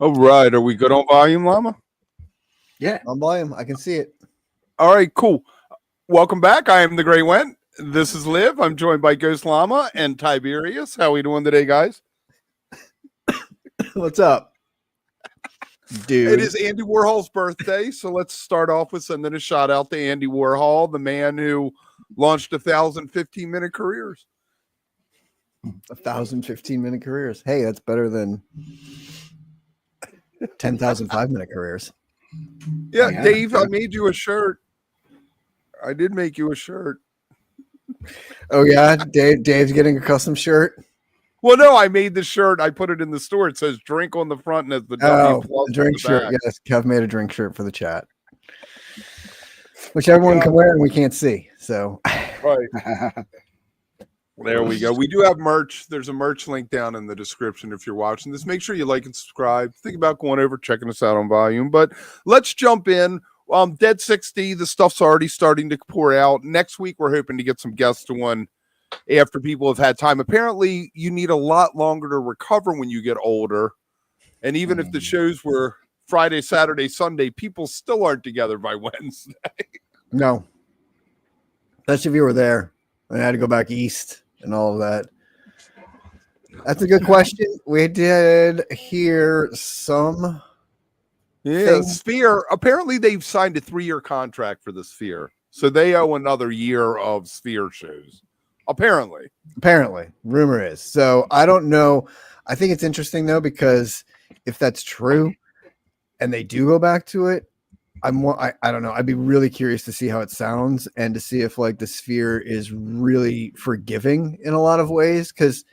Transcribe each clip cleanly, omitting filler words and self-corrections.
All right. Are we good on volume, Llama? Yeah. On volume. I can see it. All right, cool. Welcome back. I am the Great Went. This is Liv. I'm joined by Ghost Llama and Tiberius. How are we doing today, guys? What's up, dude? It is Andy Warhol's birthday, so let's start off with sending a shout out to Andy Warhol, the man who launched 1,000 15-minute careers. 1,000 15-minute careers. Hey, that's better than 10,000 5-minute careers. Yeah, Dave, I made you a shirt. I did make you a shirt. Oh yeah, Dave's getting a custom shirt. Well, no, I made the shirt. I put it in the store. It says "drink" on the front and has the W plus the drink on the shirt. back. Yes, Kev made a drink shirt for the chat, which everyone can wear and we can't see. So, right. There we go. We do have merch. There's a merch link down in the description if you're watching this. Make sure you like and subscribe. Think about going over, checking us out on volume. But let's jump in. Dead 60, the stuff's already starting to pour out. Next week, we're hoping to get some guests on after people have had time. Apparently, you need a lot longer to recover when you get older. And even if the shows were Friday, Saturday, Sunday, people still aren't together by Wednesday. No. Especially if you were there. I had to go back east and all of that. That's a good question. We did hear some... Yeah, Sphere. Apparently, they've signed a 3-year contract for the Sphere, so they owe another year of Sphere shows. Apparently, rumor is. So I don't know. I think it's interesting though, because if that's true, and they do go back to it, I don't know. I'd be really curious to see how it sounds and to see if like the Sphere is really forgiving in a lot of ways, because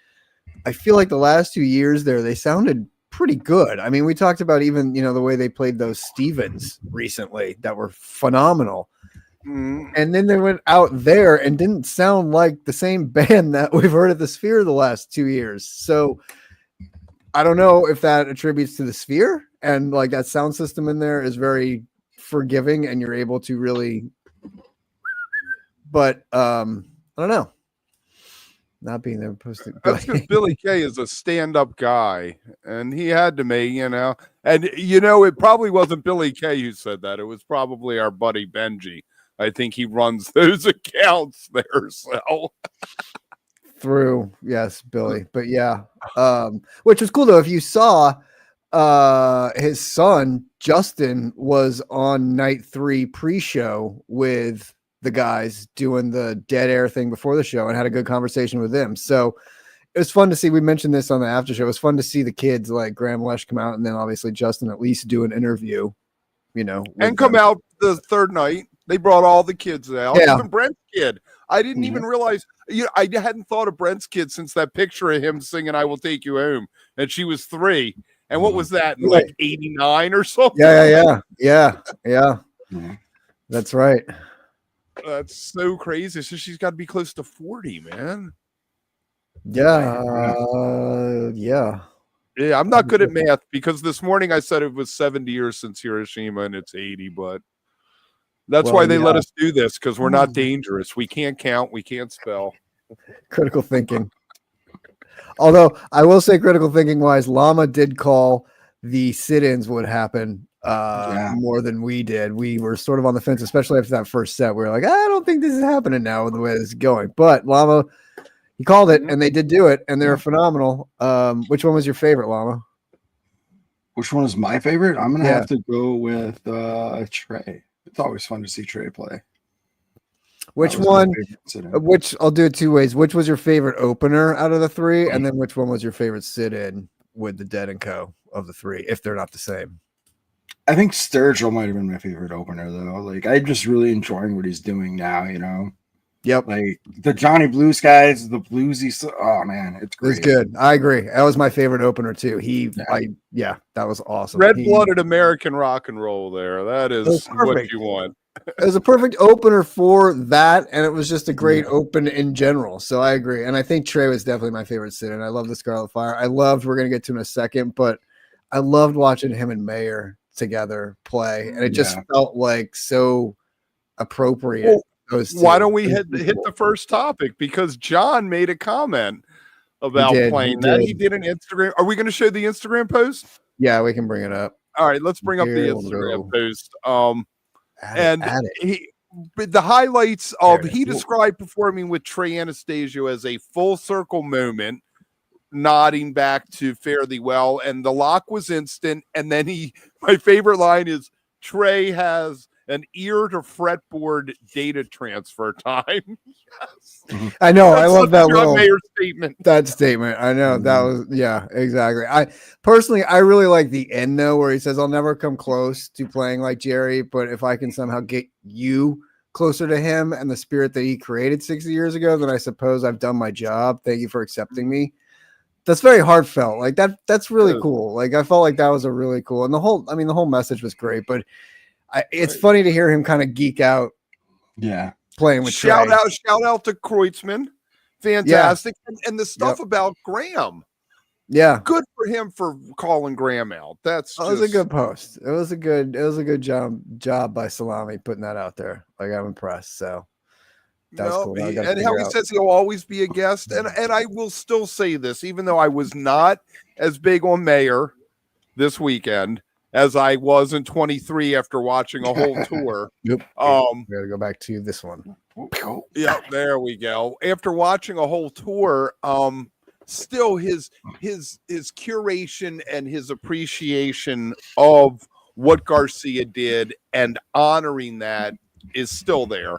I feel like the last 2 years there they sounded pretty good. I mean, we talked about even, the way they played those Stevens recently that were phenomenal. And then they went out there and didn't sound like the same band that we've heard at the Sphere the last 2 years. So I don't know if that attributes to the Sphere and like that sound system in there is very forgiving and you're able to really, but I don't know. Not being there posted. That's because Billy Kay is a stand-up guy, and he had to make, and it probably wasn't Billy Kay who said that. It was probably our buddy Benji. I think he runs those accounts there. So through, yes, Billy. But yeah, which was cool though. If you saw, his son Justin was on night 3 pre-show with the guys doing the dead air thing before the show and had a good conversation with them. So it was fun to see. We mentioned this on the after show. It was fun to see the kids like Graham Lesh come out and then obviously Justin at least do an interview, and come out the third night. They brought all the kids out. Yeah. Even Brent's kid. I didn't even realize. I hadn't thought of Brent's kid since that picture of him singing "I Will Take You Home," and she was 3. And what was that? Like 89 or something? Yeah. That's right. That's so crazy. So she's got to be close to 40, man. Yeah. Yeah, I'm not good at math because this morning I said it was 70 years since Hiroshima and it's 80, but that's why they let us do this, because we're not dangerous. We can't count. We can't spell. Critical thinking. Although I will say critical thinking wise, Llama did call the sit-ins would happen more than we did. We were sort of on the fence, especially after that first set. We were like, I don't think this is happening now with the way this is going. But Llama, he called it, and they did do it, and they were phenomenal. Which one was your favorite, Llama? Which one is my favorite? I'm gonna have to go with Trey. It's always fun to see Trey play. Which one? Which I'll do it 2 ways. Which was your favorite opener out of the 3, and then which one was your favorite sit-in with the Dead and Co. of the 3, if they're not the same? I think Sturgill might have been my favorite opener, though. Like, I'm just really enjoying what he's doing now, Yep. Like, the Johnny Blues guys, the bluesy stuff. Oh, man, it's great. It's good. I agree. That was my favorite opener, too. That was awesome. Red-blooded American rock and roll there. That is what you want. It was a perfect opener for that, and it was just a great open in general. So I agree. And I think Trey was definitely my favorite sit-in. I love the Scarlet Fire. We're going to get to in a second, but I loved watching him and Mayer together play, and it just felt like so appropriate. Why don't we hit the first topic? Because John made a comment about playing that. He did an Instagram. Are we going to show the Instagram post? Yeah, we can bring it up. All right, let's bring up the Here we'll Instagram go. post. Add it. The highlights of There it he is. described performing with Trey Anastasio as a full circle moment, nodding back to Fare Thee Well, and the lock was instant. And then my favorite line is Trey has an ear to fretboard data transfer time. Yes. I know. That's I love such that a John little Mayer statement. that statement. I know that was exactly. I personally really like the end though, where he says, "I'll never come close to playing like Jerry, but if I can somehow get you closer to him and the spirit that he created 60 years ago, then I suppose I've done my job. Thank you for accepting me." That's very heartfelt. Like that's really cool. Like I felt like that was a really cool, and the whole message was great. But it's funny to hear him kind of geek out. Yeah. Playing with shout Trey. out to Kreutzmann. Fantastic. And the stuff about Graham. Yeah. Good for him for calling Graham out. That was a good post. It was a good job by Salami putting that out there. Like I'm impressed. So that's cool. And how he says he'll always be a guest. And I will still say this, even though I was not as big on Mayer this weekend as I was in 23 after watching a whole tour. Yep. We gotta go back to this one. Yeah, there we go. After watching a whole tour, still his curation and his appreciation of what Garcia did and honoring that is still there.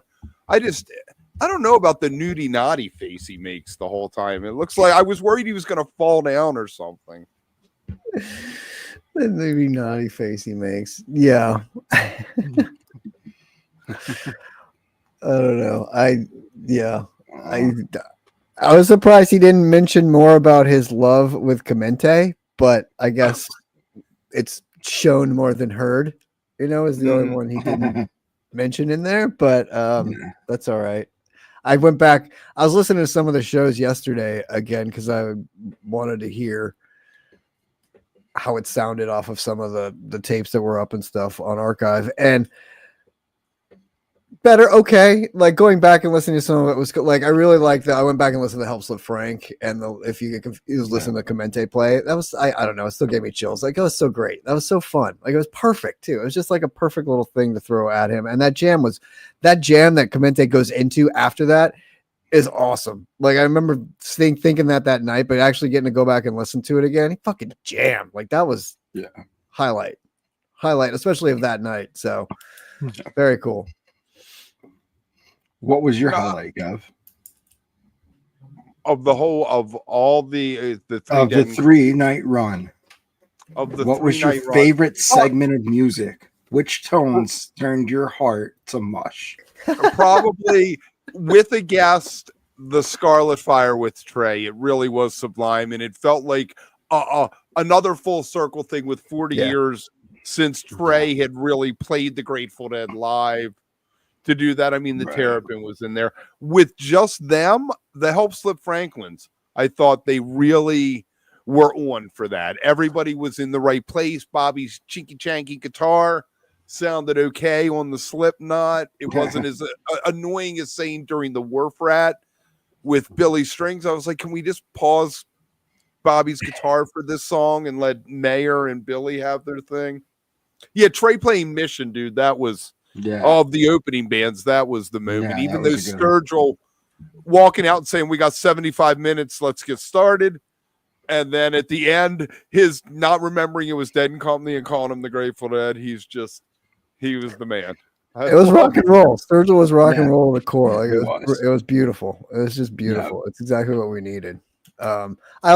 I don't know about the nudie naughty face he makes the whole time. It looks like I was worried he was going to fall down or something. The nudie naughty face he makes. Yeah. I don't know. I was surprised he didn't mention more about his love with Clemente, but I guess it's shown more than heard. Is the only one he didn't mention in there, but that's all right. I went back. I was listening to some of the shows yesterday again because I wanted to hear how it sounded off of some of the tapes that were up and stuff on archive, and better. Okay. Like going back and listening to some of it was like, I really liked that. I went back and listened to Help Slip Frank and if you get confused, listen to Clemente play. That was, I don't know. It still gave me chills. Like it was so great. That was so fun. Like it was perfect too. It was just like a perfect little thing to throw at him. And that jam that Clemente goes into after that is awesome. Like I remember thinking that night, but actually getting to go back and listen to it again. He fucking jammed. Like that was highlight, especially of that night. So very cool. What was your highlight, Gav? Of the whole of all the 3-night run? What was your favorite segment of music? Which tones turned your heart to mush? Probably with a guest, the Scarlet Fire with Trey. It really was sublime, and it felt like another full circle thing with 40 years since Trey had really played the Grateful Dead live. To do that, I mean, the Terrapin was in there with just them. The Help Slip Franklins, I thought they really were on for that. Everybody was in the right place. Bobby's chinky chanky guitar sounded okay on the Slipknot. It wasn't as annoying as saying during the Wharf Rat with Billy Strings. I was like, can we just pause Bobby's guitar for this song and let Mayer and Billy have their thing? Yeah, Trey playing Mission, dude. That was. Of the opening bands, that was the moment. Even though Sturgill walking out and saying, we got 75 minutes, let's get started. And then at the end, his not remembering it was Dead and Company and calling him the Grateful Dead, he was the man. It was rock and roll. Sturgill was rock and roll to the core. Like it was beautiful. It was just beautiful. It's exactly what we needed. I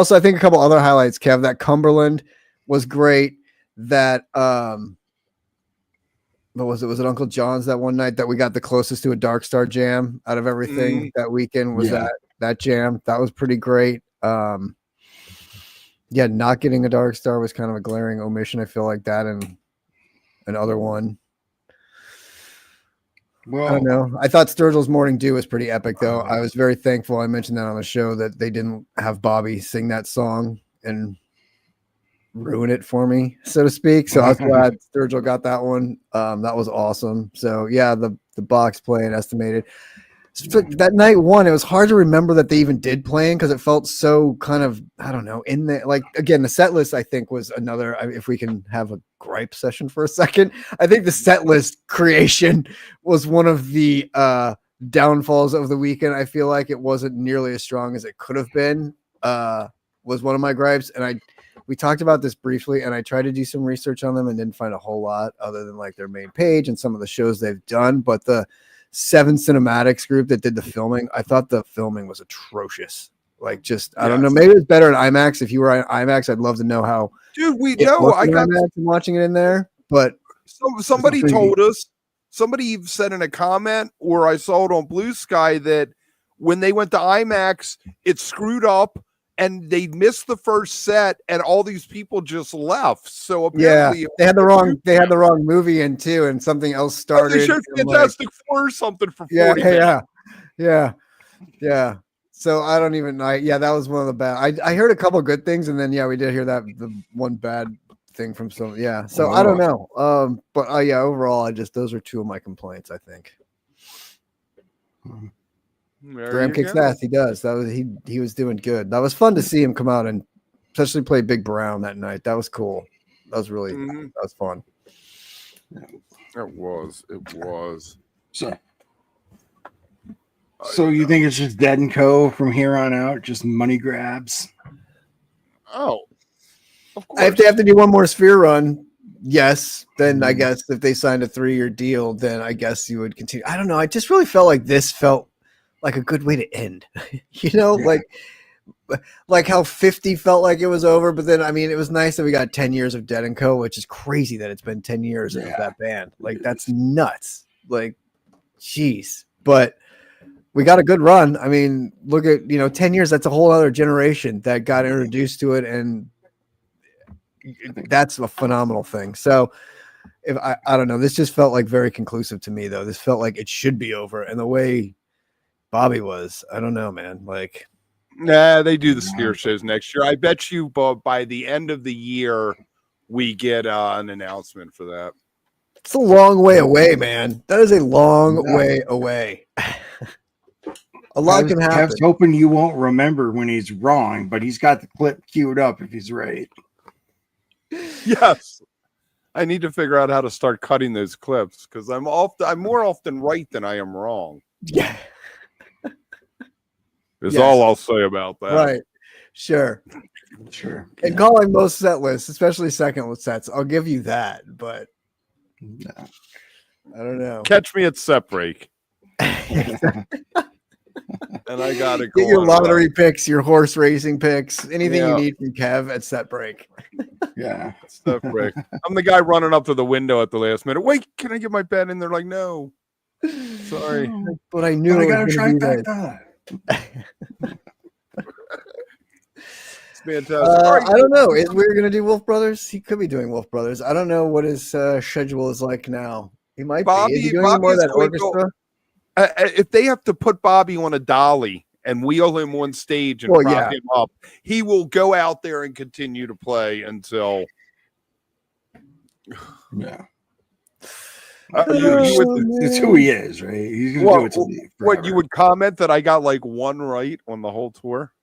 think a couple other highlights, Kev. That Cumberland was great. That what was it? Was it Uncle John's that one night that we got the closest to a Dark Star jam out of everything that weekend? Was that jam? That was pretty great. Not getting a Dark Star was kind of a glaring omission. I feel like that, and another one. Well, I don't know. I thought Sturgill's Morning Dew was pretty epic, though. I was very thankful. I mentioned that on the show that they didn't have Bobby sing that song and ruin it for me, so to speak. So I was glad Sturgill got that one. That was awesome. So yeah, the box play and estimated. that night one, it was hard to remember that they even did playing because it felt so kind of, I don't know, in the, like, again, the set list, I think, was another, if we can have a gripe session for a second, I think the set list creation was one of the downfalls of the weekend. I feel like it wasn't nearly as strong as it could have been, was one of my gripes. And we talked about this briefly, and I tried to do some research on them and didn't find a whole lot other than like their main page and some of the shows they've done. But the 7 Cinematics group that did the filming, I thought the filming was atrocious. Like, just, I don't know, maybe it's better in IMAX. If you were in IMAX, I'd love to know how. Dude, we know. I got IMAX and watching it in there, but somebody told us, somebody said in a comment, or I saw it on Blue Sky, that when they went to IMAX, it screwed up and they missed the first set, and all these people just left. So apparently, they had the wrong movie in too, and something else started. They showed Fantastic Four or something for 40 minutes. Yeah. So I don't even know. That was one of the bad. I heard a couple good things, and then we did hear that the one bad thing from some. Yeah. So I don't know. But overall, those are 2 of my complaints, I think. Graham kicks ass. He does. That was he was doing good. That was fun to see him come out and especially play Big Brown that night. That was cool. That was really that was fun. It was. So you think it's just Dead and Co from here on out, just money grabs? Oh, of course. If they have to do one more Sphere run, yes. Then I guess if they signed a 3-year deal, then I guess you would continue. I don't know. I just really felt like this felt like a good way to end, like how 50 felt like it was over. But then, I mean, it was nice that we got 10 years of Dead and Co, which is crazy that it's been 10 years of that band. Like, that's nuts. Like, geez. But we got a good run. I mean, look at, 10 years, that's a whole other generation that got introduced to it. And that's a phenomenal thing. So if I don't know, this just felt like very conclusive to me though. This felt like it should be over. And the way Bobby was, I don't know, man. Like, nah, they do the Sphere shows next year. I bet you by the end of the year, we get an announcement for that. It's a long way away, man. That is a long way away. A lot can happen. Kev's hoping you won't remember when he's wrong, but he's got the clip queued up if he's right. Yes. I need to figure out how to start cutting those clips because I'm more often right than I am wrong. Yeah. Is all I'll say about that. Right. Sure. And calling most set lists, especially second sets, I'll give you that, but I don't know. Catch me at set break. And I got to get your lottery picks, your horse racing picks, anything you need from Kev at set break. Set break. I'm the guy running up to the window at the last minute. Wait, can I get my bet in? They're like, no. Sorry. But I knew I got to try back that. It's fantastic. Right. I don't know. We're going to do Wolf Brothers? He could be doing Wolf Brothers. I don't know what his schedule is like now. He might be. Is he doing more of that orchestra? If they have to put Bobby on a dolly and wheel him on stage and prop him up, he will go out there and continue to play until. It's who he is, right? He's gonna do it what you would comment that I got like one right on the whole tour?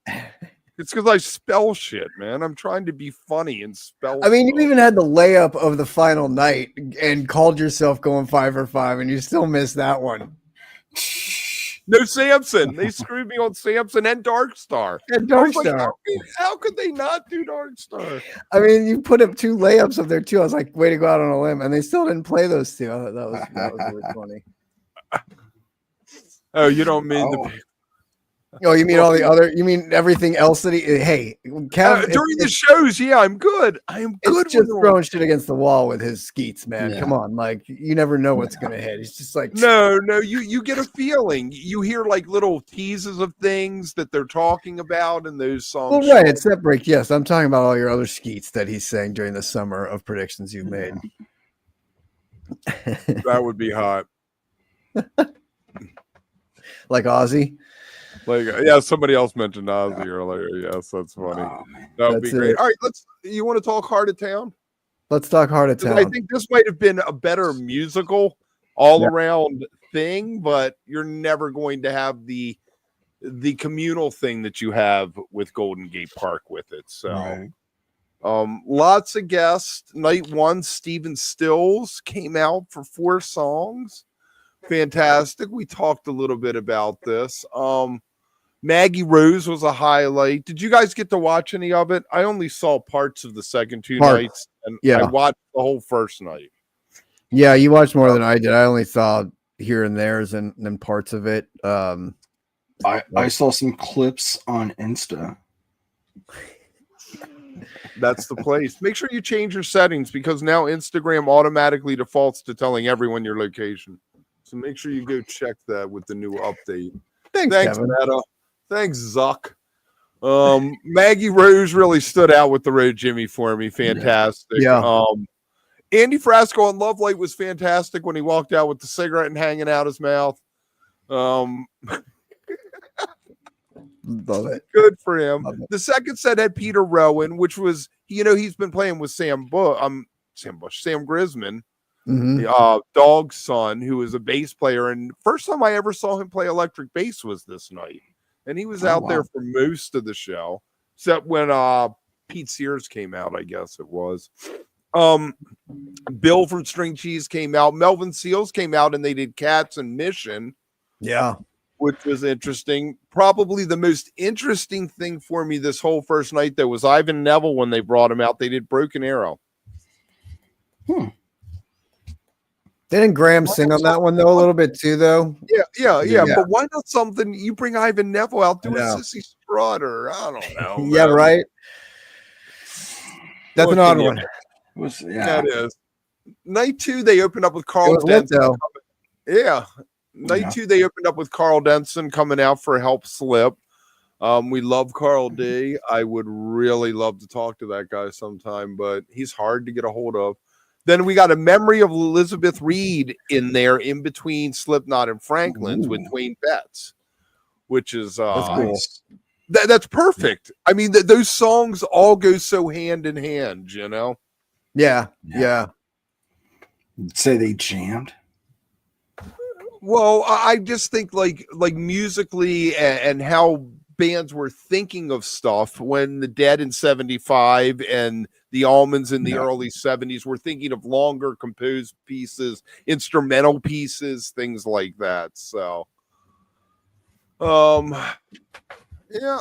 It's because I spell shit, man. I'm trying to be funny and spell. I mean, you even had the layup of the final night and called yourself going 5 for 5, and you still missed that one. No Samson. They screwed me on Samson and Darkstar. And Darkstar. Like, how could they not do Darkstar? I mean, you put up 2 layups up there too. I was like, way to go out on a limb, and they still didn't play those 2. I thought that was really funny. Oh, you don't mean the. Oh, you mean all the other? You mean everything else that he? Hey, Kev, during the shows, I'm good. I am good. It's just throwing shit against the wall with his skeets, man. Yeah. Come on, like you never know what's gonna hit. He's just like no. You get a feeling. You hear like little teases of things that they're talking about in those songs. Well, right, it's that break. Yes, I'm talking about all your other skeets that he's saying during the summer of predictions you've made. That would be hot. Like Ozzy. Like somebody else mentioned Ozzy earlier. Yes, that's funny. That would be great. All right, you want to talk Heart of Town? Let's talk Heart of Town. I think this might have been a better musical all around thing, but you're never going to have the communal thing that you have with Golden Gate Park with it. So Right. Lots of guests. Night one, Stephen Stills came out for 4 songs. Fantastic. We talked a little bit about this. Maggie Rose was a highlight. Did you guys get to watch any of it? I only saw parts of the second 2 nights, and I watched the whole first night. Yeah, you watched more than I did. I only saw here and there's and then parts of it. I saw some clips on Insta. That's the place. Make sure you change your settings because now Instagram automatically defaults to telling everyone your location. So make sure you go check that with the new update. Thanks Kevin. Meta. Thanks, Zuck. Maggie Rose really stood out with the Road Jimmy for me. Fantastic. Yeah. Andy Frasco on Love Light was fantastic when he walked out with the cigarette and hanging out his mouth. Love it. Good for him. The second set had Peter Rowan, which was, he's been playing with Sam Grisman, the Dog's son, who is a bass player. And first time I ever saw him play electric bass was this night. And he was out there for most of the show, except when Pete Sears came out, I guess it was. Bill from String Cheese came out. Melvin Seals came out, and they did Cats and Mission. Yeah. Which was interesting. Probably the most interesting thing for me this whole first night, though, was Ivan Neville when they brought him out. They did Broken Arrow. Didn't Graham sing on that one, though, a little bit, too, though? Yeah. But why not something you bring Ivan Neville out, do a Sissy Strut, or I don't know. Yeah, right? That's an odd one. That is. Night 2, they opened up with Carl Denson. Night 2, they opened up with Carl Denson coming out for Help Slip. We love Carl D. I would really love to talk to that guy sometime, but he's hard to get a hold of. Then we got a Memory of Elizabeth Reed in there in between Slipknot and Franklin's with Dwayne Betts, which is that's cool. That's perfect. I mean, those songs all go so hand in hand, Yeah. Say they jammed. Well, I just think like musically and how bands were thinking of stuff when the Dead in 75 and the Almonds in the early 70s were thinking of longer composed pieces, instrumental pieces, things like that. So, yeah.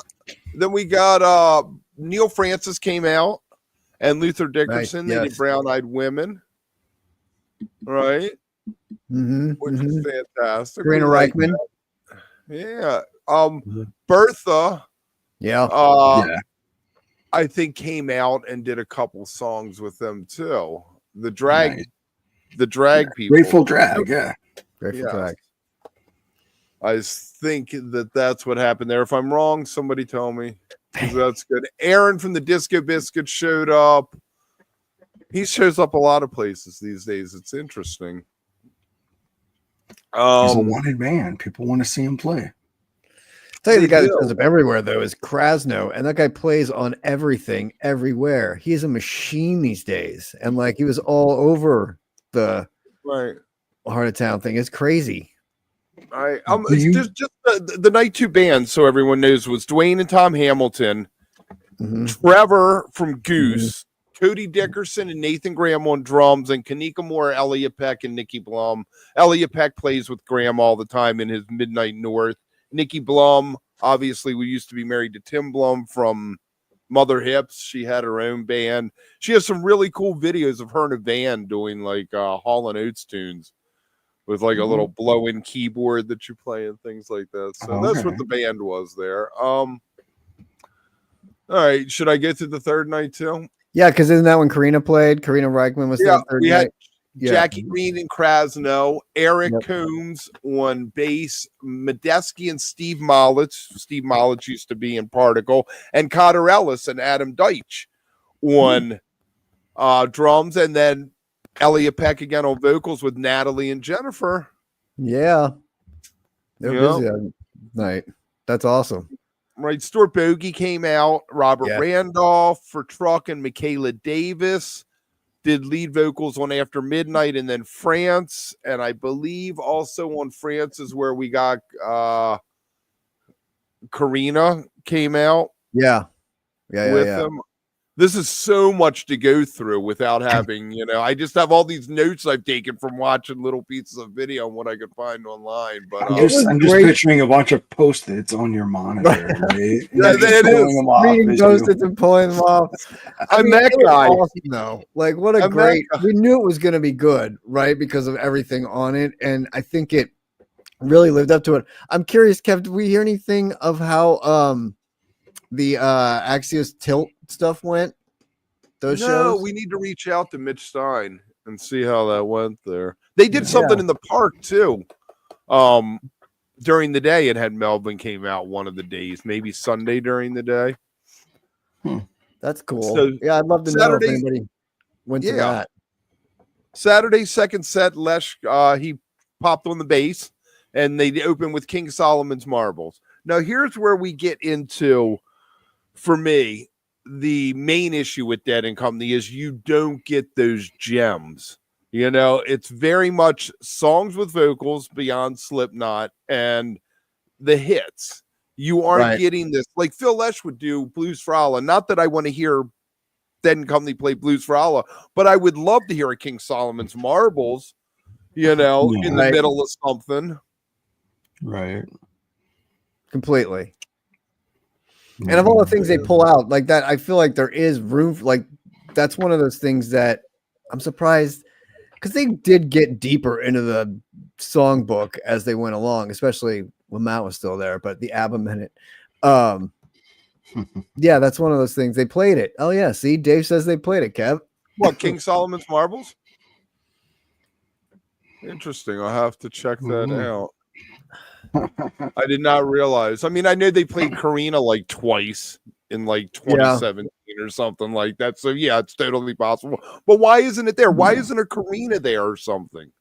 Then we got Neil Francis came out and Luther Dickerson. They did Brown Eyed Women, right? Which is fantastic. Karina Reichman. Yeah. Bertha. I think came out and did a couple songs with them too. The drag people. Grateful Drag, Grateful Drag. I think that's what happened there. If I'm wrong, somebody tell me. That's good. Aaron from the Disco Biscuit showed up. He shows up a lot of places these days. It's interesting. He's a wanted man. People want to see him play. Tell you the guy that shows up everywhere though is Krasno, and that guy plays on everything, everywhere. He's a machine these days, and like he was all over the Heart of Town thing. It's crazy. It's just the night 2 bands, so everyone knows, was Dwayne and Tom Hamilton, Trevor from Goose, Cody Dickerson and Nathan Graham on drums, and Kanika Moore, Elliot Peck, and Nikki Blum. Elliot Peck plays with Graham all the time in his Midnight North. Nikki Blum, obviously, we used to be married to Tim Blum from Mother Hips. She had her own band. She has some really cool videos of her in a van doing like Hall & Oates tunes with like a little blow-in keyboard that you play and things like that. So that's what the band was there. All right, should I get to the third night too? Yeah, because isn't that when Karina played? Karina Reichman was there. We had Jackie Green and Krasno, Eric Coombs on bass, Medeski and Steve Mollitz. Steve Mollitz used to be in Particle, and Cotter Ellis and Adam Deitch on drums, and then Elliot Peck again on vocals with Natalie and Jennifer. Yeah. They're busy that night. That's awesome. Right. Stuart Bogey came out, Robert Randolph for Truck and Michaela Davis. did lead vocals on After Midnight, and then France, and I believe also on France is where we got Karina came out. Yeah. With them. This is so much to go through without having, I just have all these notes I've taken from watching little pieces of video and what I could find online. But I'm just picturing a bunch of Post-its on your monitor. Right? Reading Post-its and pulling them off. I'm that guy. Awesome, though. Like, what a great. We knew it was going to be good, right? Because of everything on it, and I think it really lived up to it. I'm curious, Kev. Did we hear anything of how the Axios Tilt stuff went? Those shows? We need to reach out to Mitch Stein and see how that went there. They did something in the park too. During the day, it had Melvin came out one of the days, maybe Sunday during the day. That's cool. So, I'd love to know if anybody went to that. Saturday, second set, Lesh he popped on the bass, and they opened with King Solomon's Marbles. Now, here's where we get into, for me, the main issue with Dead and Company is you don't get those gems. It's very much songs with vocals beyond Slipknot and the hits. You aren't getting this like Phil Lesh would do Blues for Allah. Not that I want to hear Dead and Company play Blues for Allah, but I would love to hear a King Solomon's Marbles, in the middle of something. Right. Completely. And of all the things they pull out like that, I feel like there is room for, like, that's one of those things that I'm surprised because they did get deeper into the songbook as they went along, especially when Matt was still there, but the ABBA minute. Yeah, that's one of those things. They played it. Oh yeah. See, Dave says they played it, Kev. What, King Solomon's Marbles? Interesting. I'll have to check that out. I did not realize. I mean, I know they played Karina like twice in like 2017 or something like that. So yeah, it's totally possible. But why isn't it there? Why isn't a Karina there or something?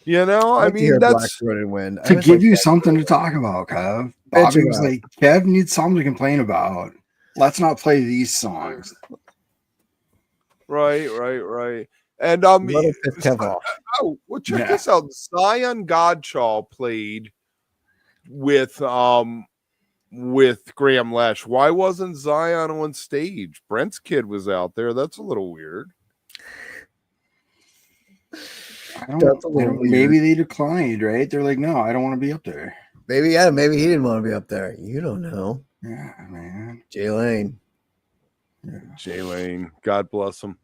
I mean, that's to give you something to talk about, Kev. Bobby was like, Kev needs something to complain about. Let's not play these songs. Right. And well, check this out. Zion Godchall played with Graham Lesh. Why wasn't Zion on stage? Brent's kid was out there. That's a little weird. Maybe they declined, right? They're like, no, I don't want to be up there. Maybe he didn't want to be up there. You don't know. Yeah, man. Jay Lane. Yeah. Jay Lane. God bless him.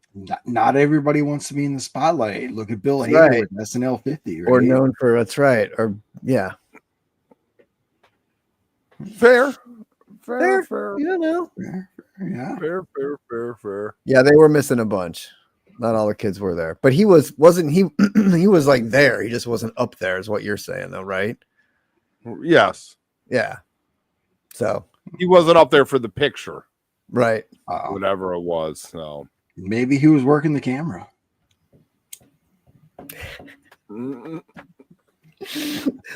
Not everybody wants to be in the spotlight. Look at Bill Hader with SNL 50, right? Or known for, that's right. Or yeah. Fair. You don't know. Fair. Yeah, they were missing a bunch. Not all the kids were there, but he wasn't he was like there. He just wasn't up there, is what you're saying, though, right? Yes. Yeah. So he wasn't up there for the picture, right? Whatever it was. So maybe he was working the camera.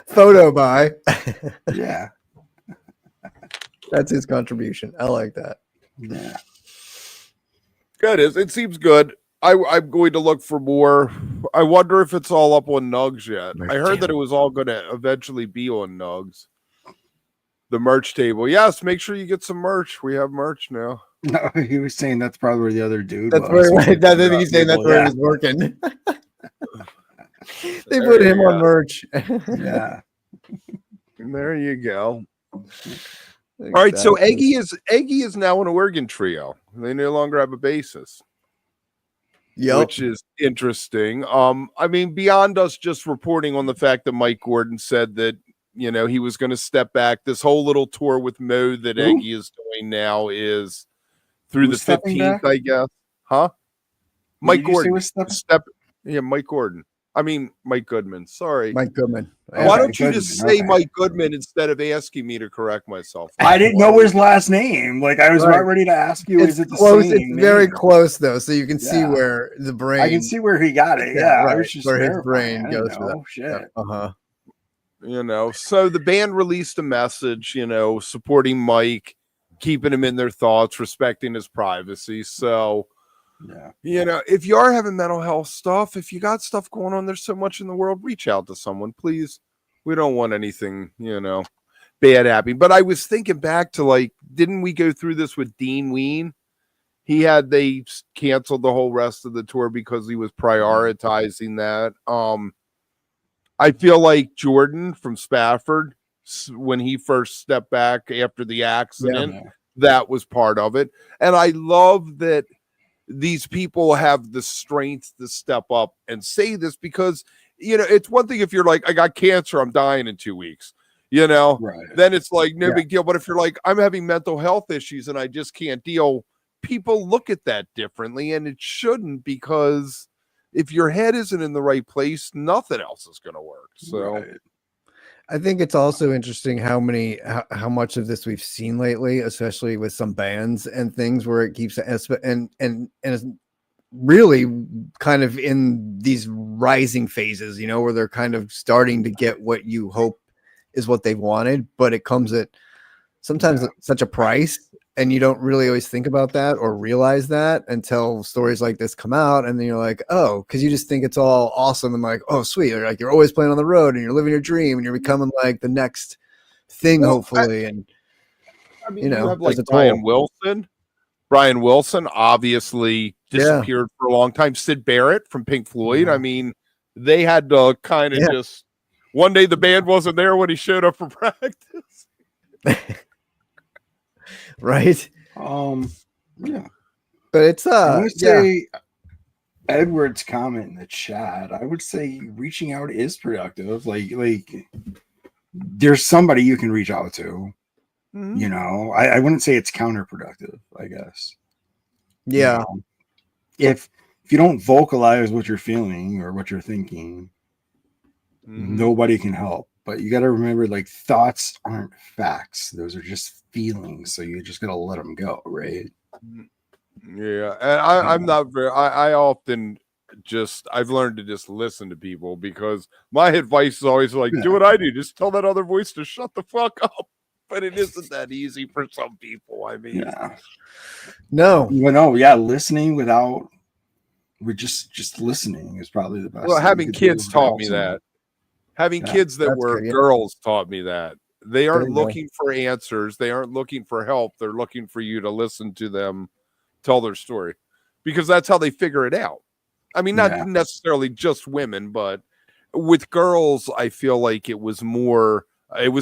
Photo by. Yeah. That's his contribution. I like that. Yeah. Good. It seems good. I'm going to look for more. I wonder if it's all up on Nugs yet. I heard that it was all going to eventually be on Nugs. The merch table. Yes, make sure you get some merch. We have merch now. No, he was saying that's probably where the other dude was. He's saying that's where he was working. They put him on merch. Yeah. There you go. All right, so Eggy is now an Oregon trio. They no longer have a bassist. Yep. Which is interesting. I mean, beyond us just reporting on the fact that Mike Gordon said that, he was going to step back. This whole little tour with Mo that Eggy is doing now is through the 15th, I guess. Huh? Mike Gordon. Mike Gordon. I mean, Mike Goodman. Sorry. Mike Goodman. Why don't you just say Mike Goodman instead of asking me to correct myself? I didn't know his last name. Like, I was about ready to ask you, is it the close? Same it's name? very close, though, so you can see where the brain... I can see where he got it. Yeah, right. I was just where his brain goes for that. Shit. So the band released a message, supporting Mike, keeping him in their thoughts, respecting his privacy. So Yeah. You know, if you are having mental health stuff, if you got stuff going on, there's so much in the world, reach out to someone, please. We don't want anything, bad happening. But I was thinking back to, like, didn't we go through this with Dean Ween? They canceled the whole rest of the tour because he was prioritizing that. I feel like Jordan from Spafford, when he first stepped back after the accident, that was part of it. And I love that these people have the strength to step up and say this, because, it's one thing if you're like, I got cancer, I'm dying in 2 weeks, then it's like no big deal. But if you're like, I'm having mental health issues and I just can't deal, people look at that differently, and it shouldn't, because if your head isn't in the right place, nothing else is going to work. So I think it's also interesting how much of this we've seen lately, especially with some bands and things where it keeps and it's really kind of in these rising phases, where they're kind of starting to get what you hope is what they wanted, but it comes at sometimes at such a price. And you don't really always think about that or realize that until stories like this come out. And then you're like, oh, because you just think it's all awesome and like, oh, sweet. Or like you're always playing on the road and you're living your dream and you're becoming like the next thing, hopefully. You have like Brian Wilson. Brian Wilson obviously disappeared for a long time. Sid Barrett from Pink Floyd. I mean, they had to kind of just one day the band wasn't there when he showed up for practice. Right. Yeah. But it's I would say Edward's comment in the chat, I would say reaching out is productive. Like there's somebody you can reach out to. Mm-hmm. I wouldn't say it's counterproductive, I guess. Yeah. If you don't vocalize what you're feeling or what you're thinking, nobody can help. But you got to remember, like, thoughts aren't facts. Those are just feelings. So you just got to let them go, right? Yeah. And I'm not very, I often I've learned to just listen to people, because my advice is always like, do what I do. Just tell that other voice to shut the fuck up. But it isn't that easy for some people. I mean, listening without, just listening is probably the best. Well, having kids taught me that. Having kids that were girls taught me that. They aren't looking for answers. They aren't looking for help. They're looking for you to listen to them tell their story, because that's how they figure it out. I mean, not necessarily just women, but with girls, I feel like it was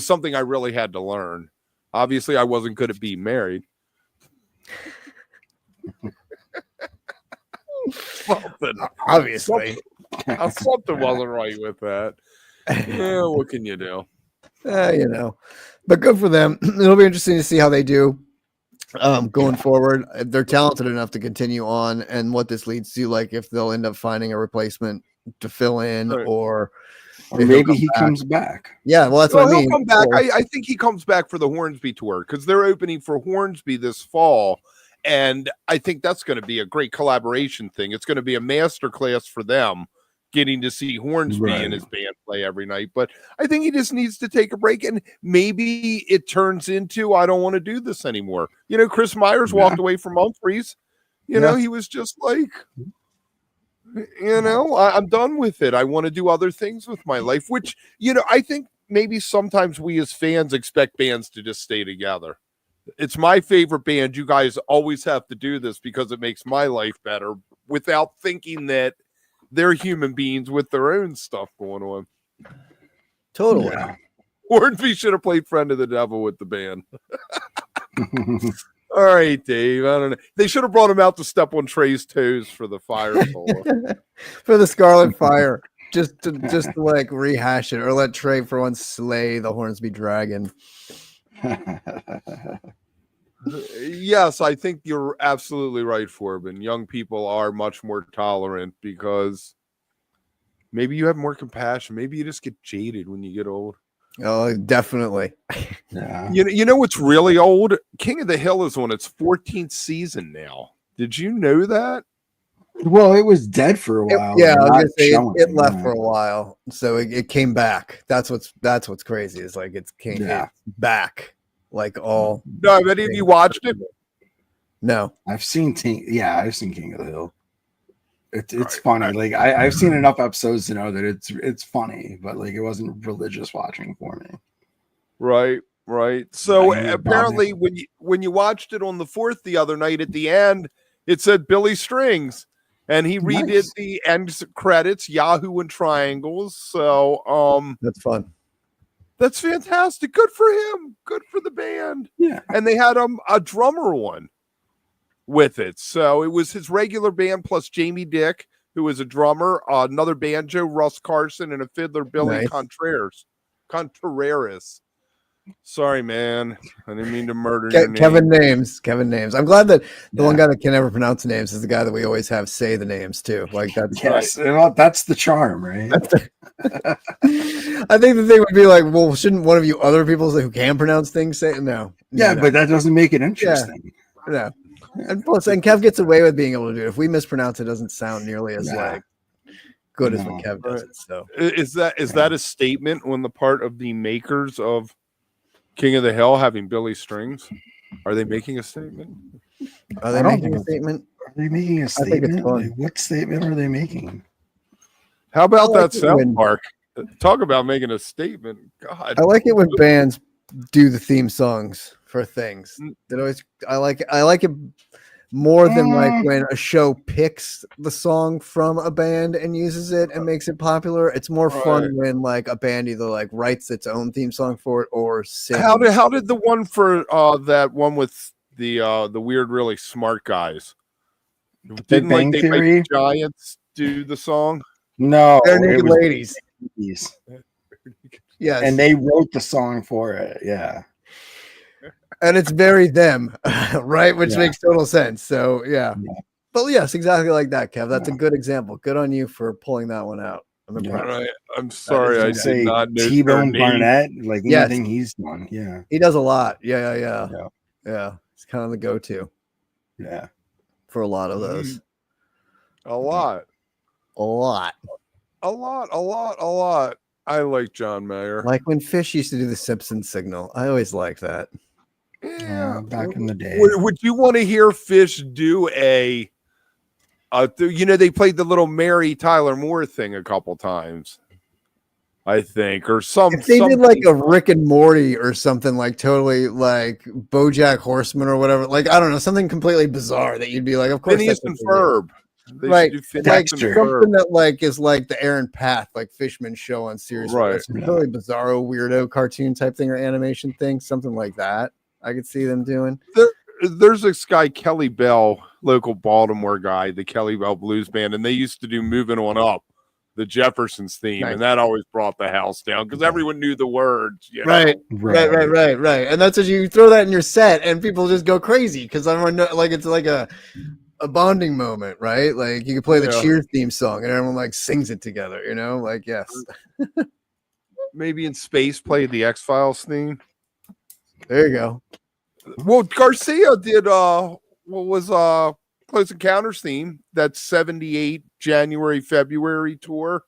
something I really had to learn. Obviously, I wasn't good at being married. Obviously. Something wasn't right with that. Yeah, what can you do? But good for them. It'll be interesting to see how they do going forward. They're talented enough to continue on, and what this leads to, like if they'll end up finding a replacement to fill in, or maybe he comes back. Yeah, well, that's what I mean. He'll come back. I think he comes back for the Hornsby tour, because they're opening for Hornsby this fall. And I think that's going to be a great collaboration thing. It's going to be a masterclass for them, getting to see Hornsby and his band play every night. But I think he just needs to take a break, and maybe it turns into, I don't want to do this anymore. Chris Myers walked away from Humphreys. He was just like, I'm done with it. I want to do other things with my life, which, I think maybe sometimes we as fans expect bands to just stay together. It's my favorite band. You guys always have to do this because it makes my life better, without thinking that they're human beings with their own stuff going on. Totally. Hornsby should have played Friend of the Devil with the band. All right, Dave. I don't know. They should have brought him out to step on Trey's toes for the fire solo. For the Scarlet Fire. Just to like rehash it, or let Trey for once slay the Hornsby Dragon. Yes, I think you're absolutely right, Forbin. Young people are much more tolerant, because maybe you have more compassion. Maybe you just get jaded when you get old. Oh, definitely. Yeah. You know what's really old? King of the Hill is on its 14th season now. Did you know that? Well, it was dead for a while. I was gonna say it left for a while, so it came back. That's what's crazy. Is like it's back. Like all. No, have any of you watched it? No. I've seen I've seen King of the Hill. It's funny. Like I've seen enough episodes to know that it's funny, but like it wasn't religious watching for me. Right. So I knew apparently when you watched it on the 4th the other night, at the end, it said Billy Strings, and he redid the end credits, Yahoo and Triangles. So that's fun. That's fantastic. Good for him. Good for the band. Yeah. And they had a drummer on with it. So it was his regular band plus Jamie Dick, who was a drummer, another banjo, Russ Carson, and a fiddler, Billy Contreras. Sorry, man. I didn't mean to murder your name. Kevin Names. I'm glad that the one guy that can never pronounce names is the guy that we always have say the names too. Like that's well, that's the charm, right? I think the thing would be like, well, shouldn't one of you other people who can pronounce things say no? Yeah, but that doesn't make it interesting. Yeah. No. And plus, and Kev gets away with being able to do it. If we mispronounce it, doesn't sound nearly as like good as when Kev does it. So is that a statement on the part of the makers of King of the Hill having Billy Strings? Are they making a statement? Are they making a statement? Are they making a statement? Like, what statement are they making? How about that South Park? Talk about making a statement. God, I like it when bands do the theme songs for things. That always I like it more than like when a show picks the song from a band and uses it and makes it popular. It's more fun when like a band either like writes its own theme song for it or sings. How did the one for that one with the weird, really smart guys? Didn't like they make Giants do the song? No, They're Naked Ladies. Yes, and they wrote the song for it. Yeah. And it's very them, right? Which makes total sense. So, yeah. But yes, exactly like that, Kev. That's a good example. Good on you for pulling that one out. I'm impressed. Right. I'm sorry. I did not know T-Bone Barnett, like anything he's done. Yeah. He does a lot. Yeah. It's kind of the go-to. Yeah. For a lot of those. A lot. I like John Mayer. Like when Fish used to do the Simpsons signal. I always liked that. Yeah, back in the day. Would you want to hear Fish do they played the little Mary Tyler Moore thing a couple times, I think, or something. If they did like a Rick and Morty or something like totally like BoJack Horseman or whatever, like I don't know, something completely bizarre that you'd be like, of course, Phineas and Ferb. Right, like something that like is like the Aaron Path, like Fishman show on Sirius, right? Really bizarro, weirdo cartoon type thing or animation thing, something like that. I could see them doing. There's this guy Kelly Bell, local Baltimore guy, the Kelly Bell Blues Band, and they used to do "Moving On Up," the Jeffersons theme, and that always brought the house down because everyone knew the words. You know? Right. And that's what you throw that in your set, and people just go crazy because everyone know, like it's like a bonding moment, right? Like you could play the Cheers theme song and everyone like sings it together, you know? Like, yes. Maybe in space play the X-Files theme. There you go. Well, Garcia did what was Close Encounters theme, that 78 January, February tour.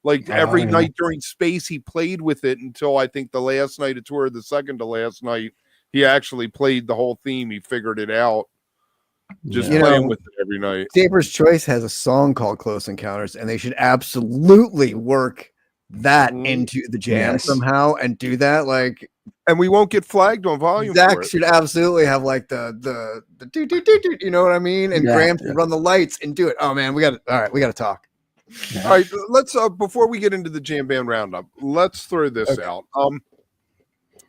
Like every night during space, he played with it until I think the last night of tour, the second to last night, he actually played the whole theme. He figured it out. Just playing with it every night. Saber's Choice has a song called Close Encounters, and they should absolutely work that into the jam somehow and do that. Like, and we won't get flagged on volume. Zach should absolutely have like the you know what I mean? And Graham should run the lights and do it. Oh man, we got to talk. All right, let's before we get into the jam band roundup, let's throw this out.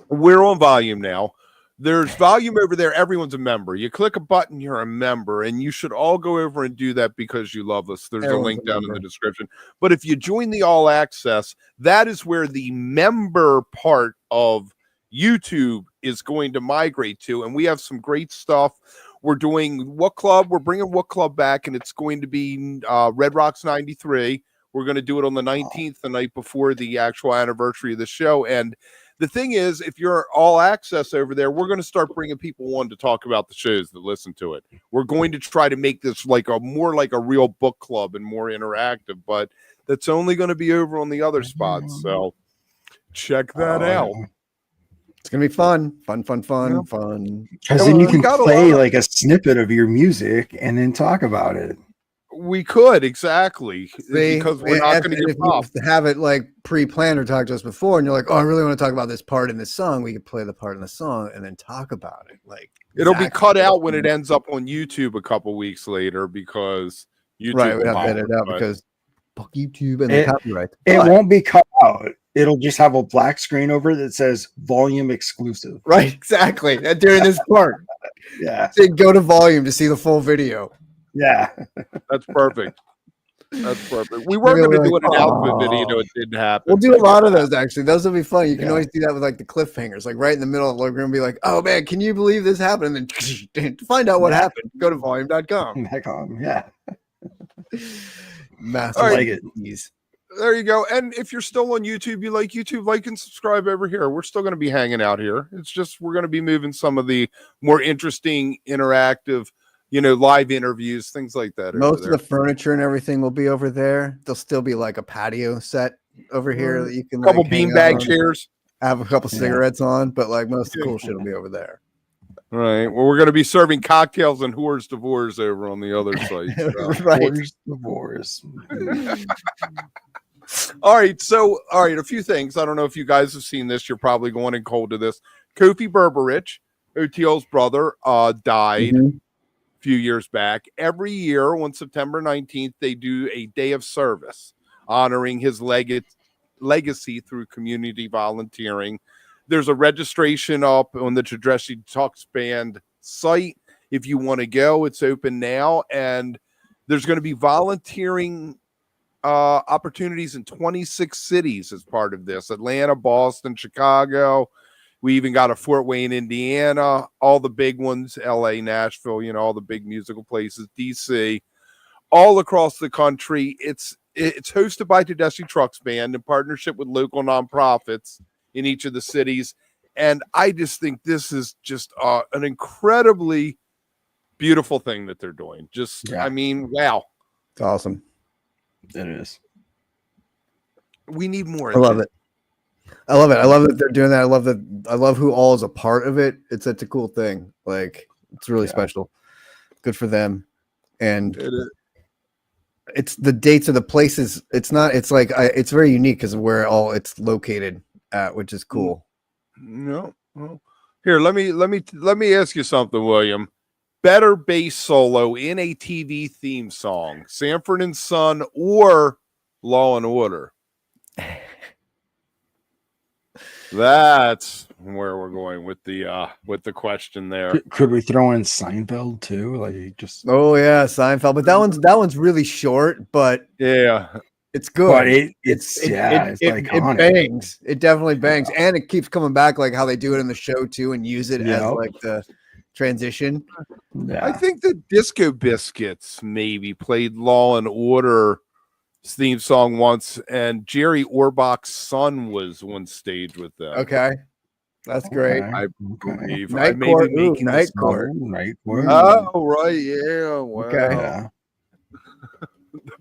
We're on volume now. There's volume over there. Everyone's a member. You click a button, you're a member, and you should all go over and do that because you love us. There's a link down in the description. But if you join the All Access, that is where the member part of YouTube is going to migrate to, and we have some great stuff. We're doing Wook Club. We're bringing Wook Club back, and it's going to be Red Rocks 93. We're going to do it on the 19th, the night before the actual anniversary of the show. And the thing is, if you're All Access over there, we're going to start bringing people on to talk about the shows that listen to it. We're going to try to make this like a real book club and more interactive, but that's only going to be over on the other spots. So check that out. It's gonna be fun. Yeah. Because then you can got a play lot. like a snippet of your music and then talk about it. We could exactly See, because we're not going to if get you popped. have it like pre-planned or talked to us before, and you're like, "Oh, I really want to talk about this part in this song." We could play the part in the song and then talk about it. Like It'll be cut out when it ends up on YouTube a couple weeks later because YouTube right. We will have to block edit it out but- because fuck YouTube and the copyright. It But- won't be cut out. It'll just have a black screen over it that says volume exclusive. right, exactly. And during this part, Yeah. they go to volume to see the full video. Yeah. That's perfect. That's perfect. We were going to do an announcement video. It didn't happen. We'll do a lot of those actually. Those will be fun. You can Yeah. always do that with like the cliffhangers, like right in the middle. Like we're gonna be like, "Oh man, can you believe this happened?" And then to find out what happened, go to volume.com. Yeah. Massive I like it. There you go. And if you're still on YouTube, you like YouTube, like and subscribe over here. We're still going to be hanging out here. It's just we're going to be moving some of the more interesting, interactive, live interviews, things like that. Most of the furniture and everything will be over there. There'll still be like a patio set over here that you can couple like, hang out beanbag on, chairs. have a couple cigarettes on, but like most of the cool shit will be over there. Right. Well, we're going to be serving cocktails and whores divorce over on the other side. So. Right. Divorce. All right. So, a few things. I don't know if you guys have seen this. You're probably going in cold to this. Kofi Burbridge, OTL's brother, died a few years back. Every year on September 19th, they do a day of service honoring his legacy through community volunteering. There's a registration up on the Tedeschi Trucks band site. If you want to go, it's open now. And there's going to be volunteering opportunities in 26 cities as part of this: Atlanta, Boston, Chicago. We even got a Fort Wayne, Indiana, all the big ones, LA, Nashville, all the big musical places, DC, all across the country. It's hosted by Tedeschi Trucks Band in partnership with local nonprofits in each of the cities. And I just think this is just an incredibly beautiful thing that they're doing. I mean, wow. It's awesome. It is. We need more. I love it. I love that they're doing that. I love who all is a part of it. It's such a cool thing. Like it's really special. Good for them. And it's the dates of the places. It's very unique because of where all it's located at, which is cool. No. Well, here, let me ask you something, William. Better bass solo in a TV theme song, Sanford and Son or Law and Order? That's where we're going with the question there. Could we throw in Seinfeld too? Like just Oh yeah, Seinfeld. But that one's really short, but yeah, it's good. But it's iconic. It bangs. It definitely bangs, and it keeps coming back, like how they do it in the show too, and use it as like the transition. Yeah. I think the Disco Biscuits maybe played Law and Order theme song once, and Jerry Orbach's son was on stage with them. Okay, that's great. I believe Night I may Court. be making Night this Court. Night Court. Oh, right, yeah. Wow. Okay. Yeah.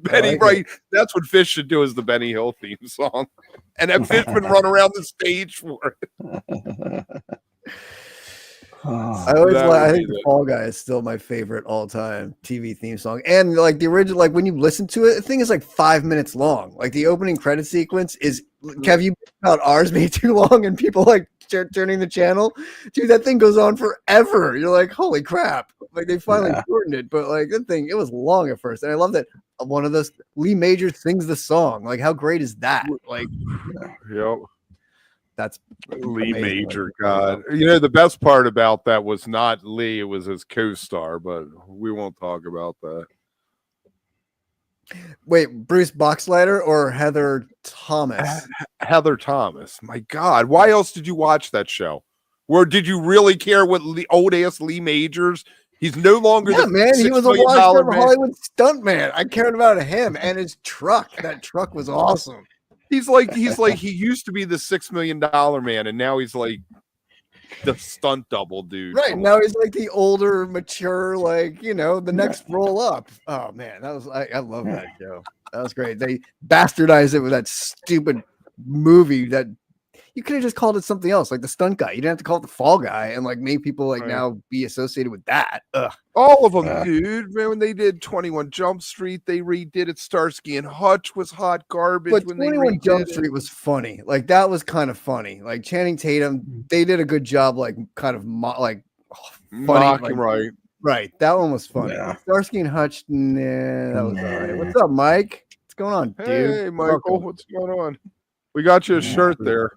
Benny, like right? That's what Fish should do, is the Benny Hill theme song, and have Fishman run around the stage for it. I think the Fall Guy is still my favorite all-time TV theme song, and like the original, like when you listen to it, the thing is like 5 minutes long. Like the opening credit sequence is. Have you about ours made too long and people like turning the channel? Dude, that thing goes on forever. You're like, holy crap! Like they finally shortened it, but like that thing, it was long at first, and I love that one of those Lee Majors sings the song. Like how great is that? Like, Yep. That's Lee amazing. Major. God, the best part about that was not Lee; it was his co-star. But we won't talk about that. Wait, Bruce Boxleiter or Heather Thomas? Heather Thomas. My God, why else did you watch that show? Where did you really care what old ass Lee Majors? He's no longer Yeah, the man. He $6 was a million washed-up man. Hollywood stuntman. I cared about him and his truck. That truck was awesome. He's like he used to be the $6 million man, and now he's like the stunt double dude. Right now he's like the older, mature, like the next roll up. Oh man, that was I love that show. That was great. They bastardized it with that stupid movie that you could have just called it something else, like the stunt guy. You didn't have to call it the fall guy and like make people like now be associated with that. Ugh. All of them, dude. Man, when they did 21 Jump Street, they redid it. Starsky and Hutch was hot garbage. But when 21 Jump Street was funny. Like that was kind of funny. Like Channing Tatum, they did a good job. Like kind of funny. Mocking, right. Right. That one was funny. Yeah. Starsky and Hutch, nah, that was all right. What's up, Mike? What's going on, dude? Hey, Michael, what's going on? We got you a shirt there.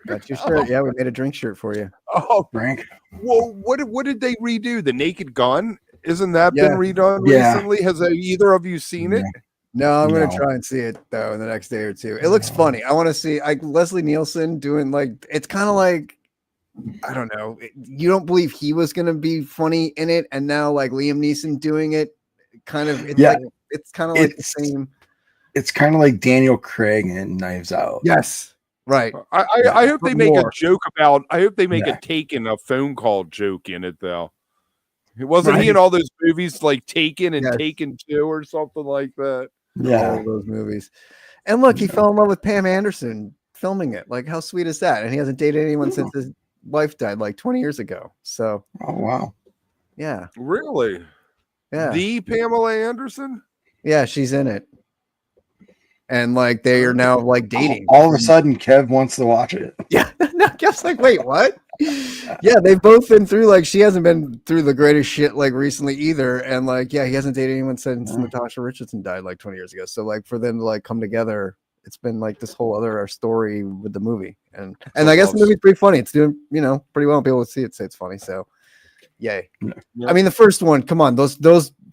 Got your shirt. Yeah, we made a drink shirt for you. Oh, Frank. Well, what did they redo? The Naked Gun? Isn't that been redone recently? Has either of you seen it? No, I'm gonna try and see it though in the next day or two. It looks funny. I want to see Leslie Nielsen doing like it's kind of like I don't know. You don't believe he was gonna be funny in it, and now like Liam Neeson doing it, kind of it's kind of like the same. It's kind of like Daniel Craig in Knives Out. Yes. Right. I hope they make a joke about. I hope they make a Taken, a phone call joke in it though. It wasn't he in all those movies like Taken and Taken 2 or something like that. Yeah, all those movies. And look, he fell in love with Pam Anderson filming it. Like, how sweet is that? And he hasn't dated anyone since his wife died like 20 years ago. So, oh wow, yeah, really, yeah. The Pamela Anderson. Yeah, she's in it. And like they are now like dating. All of a sudden, Kev wants to watch it. Yeah, no, Kev's like, wait, what? Yeah, they've both been through like she hasn't been through the greatest shit like recently either. And like, yeah, he hasn't dated anyone since Natasha Richardson died like 20 years ago. So like for them to like come together, it's been like this whole other story with the movie. And I guess the movie's pretty funny. It's doing pretty well. People will see it, say it's funny. So yay. Yeah. I mean, the first one, come on, those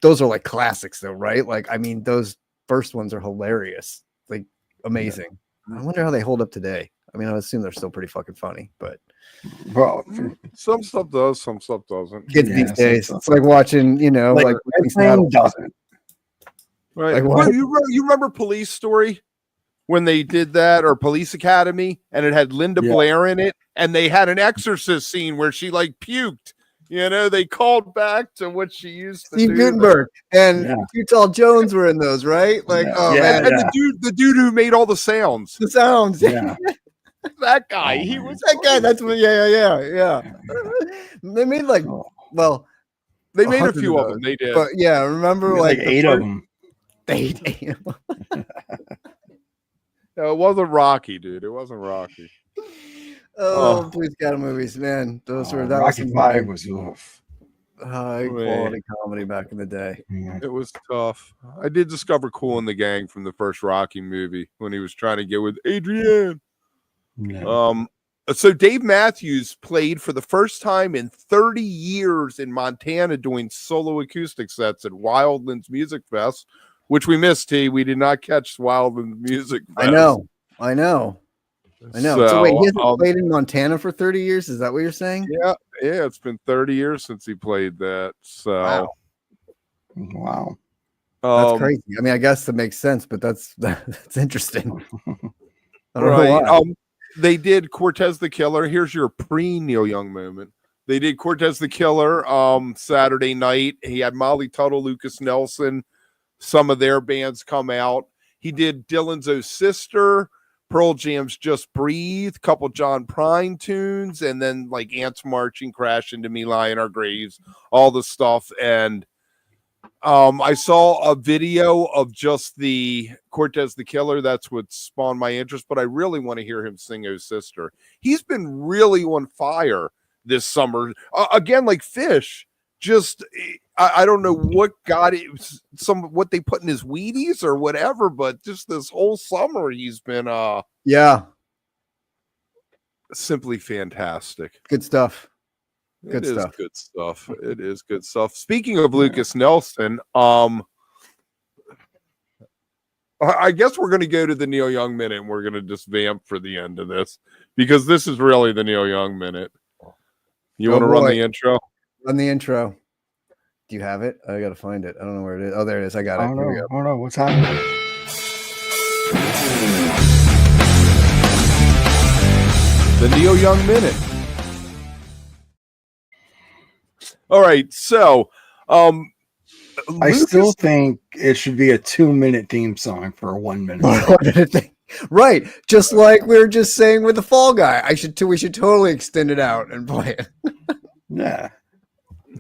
are like classics though, right? Like, I mean, those first ones are hilarious, like amazing. I wonder how they hold up today. I mean, I assume they're still pretty fucking funny, but well, some stuff does, some stuff doesn't. Kids these days, it's like watching, like doesn't. Right. Like, you remember Police Story when they did that, or Police Academy, and it had Linda Blair in it, and they had an exorcist scene where she like puked. They called back to what she used to do. Steve Gutenberg and Utah Jones were in those, right? Like, man. And the dude who made all the sounds. The sounds. Yeah. That guy. He was that guy. That's what. Yeah. They made like, they made a few of them. They did. But yeah, remember like 8 of them. 8. No, it wasn't Rocky, dude. It wasn't Rocky. Oh, Police Academy movies, man. Those were that Rocky 5 was high quality comedy back in the day. It was tough. I did discover Kool and the Gang from the first Rocky movie when he was trying to get with Adrienne. Yeah. So Dave Mathews played for the first time in 30 years in Montana doing solo acoustic sets at Wildlands Music Fest, which we missed. We did not catch Wildlands Music Fest. I know. So wait, he hasn't played in Montana for 30 years? Is that what you're saying? Yeah, it's been 30 years since he played that. So wow. That's crazy. I mean, I guess that makes sense, but that's interesting. I don't know why. They did Cortez the Killer. Here's your pre-Neil Young moment. They did Cortez the Killer Saturday night. He had Molly Tuttle, Lucas Nelson, some of their bands come out. He did Dylan's Oh Sister, Pearl Jam's Just Breathe, couple John Prine tunes, and then like Ants Marching, Crash Into Me, Lie in Our Graves, all the stuff. And I saw a video of just the Cortez the Killer. That's what spawned my interest, but I really want to hear him sing Oh Sister. He's been really on fire this summer. Again, like Fish, just I don't know what got it, what they put in his Wheaties or whatever, but just this whole summer he's been simply fantastic. Good stuff. It is good stuff. Speaking of Lucas Nelson, I guess we're going to go to the Neil Young minute, and we're going to just vamp for the end of this because this is really the Neil Young minute. You want to run the intro? Run the intro. Do you have it? I got to find it. I don't know where it is. Oh, there it is. I got it. Here we go. Oh no, what's happening? The Neil Young minute. All right, so I still think it should be a 2-minute theme song for a 1 minute. Right. Just like we were just saying with the Fall Guy. We should totally extend it out and play it. Yeah.